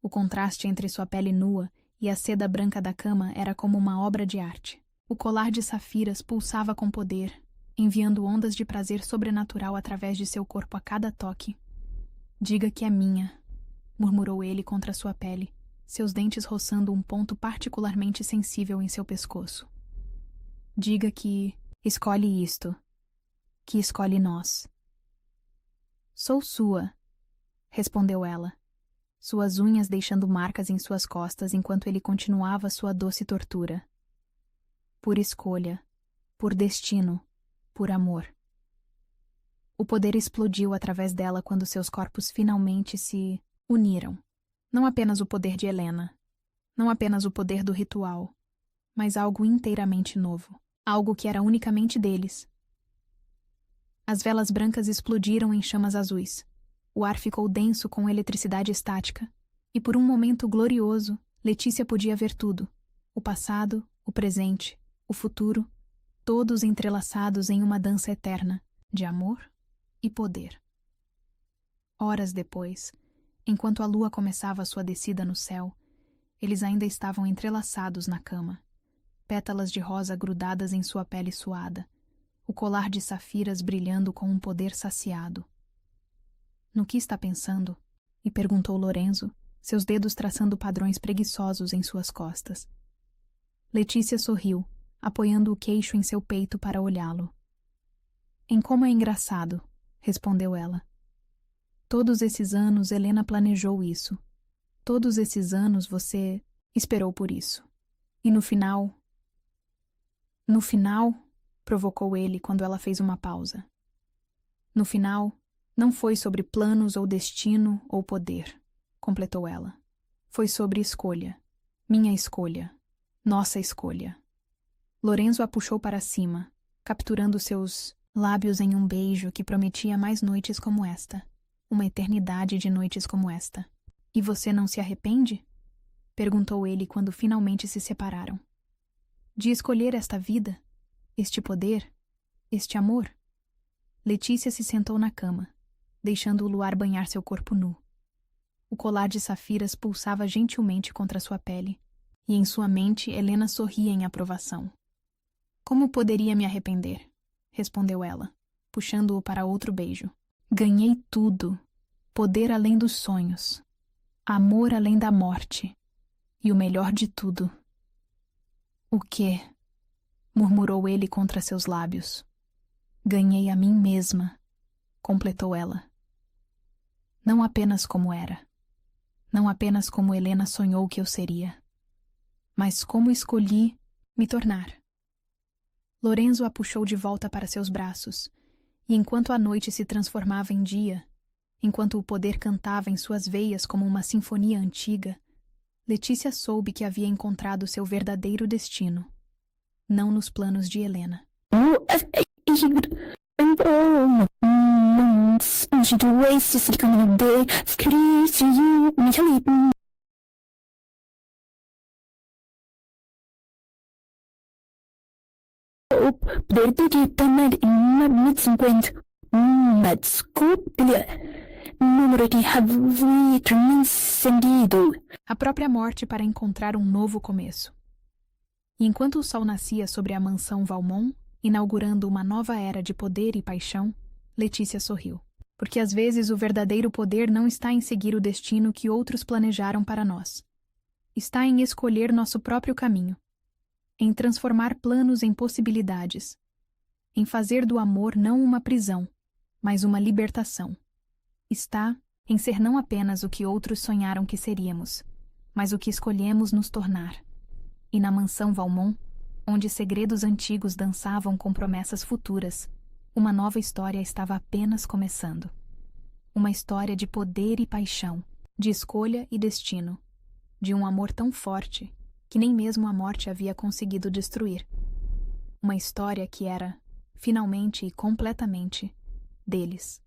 o contraste entre sua pele nua e a seda branca da cama era como uma obra de arte. O colar de safiras pulsava com poder, enviando ondas de prazer sobrenatural através de seu corpo a cada toque. Diga que é minha, murmurou ele contra sua pele, seus dentes roçando um ponto particularmente sensível em seu pescoço. Diga que escolhe isto, que escolhe nós. Sou sua, respondeu ela, suas unhas deixando marcas em suas costas enquanto ele continuava sua doce tortura. Por escolha, por destino, por amor. O poder explodiu através dela quando seus corpos finalmente se uniram. Não apenas o poder de Helena, não apenas o poder do ritual, mas algo inteiramente novo, algo que era unicamente deles. As velas brancas explodiram em chamas azuis. O ar ficou denso com eletricidade estática, e por um momento glorioso, Letícia podia ver tudo: o passado, o presente, o futuro, todos entrelaçados em uma dança eterna de amor e poder. Horas depois, enquanto a lua começava sua descida no céu, eles ainda estavam entrelaçados na cama, pétalas de rosa grudadas em sua pele suada, o colar de safiras brilhando com um poder saciado. No que está pensando? E perguntou Lorenzo, seus dedos traçando padrões preguiçosos em suas costas. Letícia sorriu, apoiando o queixo em seu peito para olhá-lo. Em como é engraçado, respondeu ela. Todos esses anos Helena planejou isso. Todos esses anos você esperou por isso. E no final... No final, provocou ele quando ela fez uma pausa. No final, não foi sobre planos ou destino ou poder, completou ela. Foi sobre escolha. Minha escolha. Nossa escolha. Lorenzo a puxou para cima, capturando seus lábios em um beijo que prometia mais noites como esta. Uma eternidade de noites como esta. E você não se arrepende? Perguntou ele quando finalmente se separaram. De escolher esta vida? Este poder? Este amor? Letícia se sentou na cama, deixando o luar banhar seu corpo nu. O colar de safiras pulsava gentilmente contra sua pele, e em sua mente Helena sorria em aprovação. Como poderia me arrepender? Respondeu ela, puxando-o para outro beijo. Ganhei tudo. Poder além dos sonhos. Amor além da morte. E o melhor de tudo. O quê? Murmurou ele contra seus lábios. Ganhei a mim mesma, completou ela. Não apenas como era. Não apenas como Helena sonhou que eu seria. Mas como escolhi me tornar. Lorenzo a puxou de volta para seus braços, e enquanto a noite se transformava em dia, enquanto o poder cantava em suas veias como uma sinfonia antiga, Letícia soube que havia encontrado seu verdadeiro destino, não nos planos de Helena. Poder de tamanho em 50 número de havia transcendido. A própria morte para encontrar um novo começo. E enquanto o sol nascia sobre a mansão Valmont, inaugurando uma nova era de poder e paixão, Letícia sorriu. Porque às vezes o verdadeiro poder não está em seguir o destino que outros planejaram para nós. Está em escolher nosso próprio caminho. Em transformar planos em possibilidades. Em fazer do amor não uma prisão, mas uma libertação. Está em ser não apenas o que outros sonharam que seríamos, mas o que escolhemos nos tornar. E na mansão Valmont, onde segredos antigos dançavam com promessas futuras, uma nova história estava apenas começando. Uma história de poder e paixão, de escolha e destino, de um amor tão forte que nem mesmo a morte havia conseguido destruir. Uma história que era, finalmente e completamente, deles.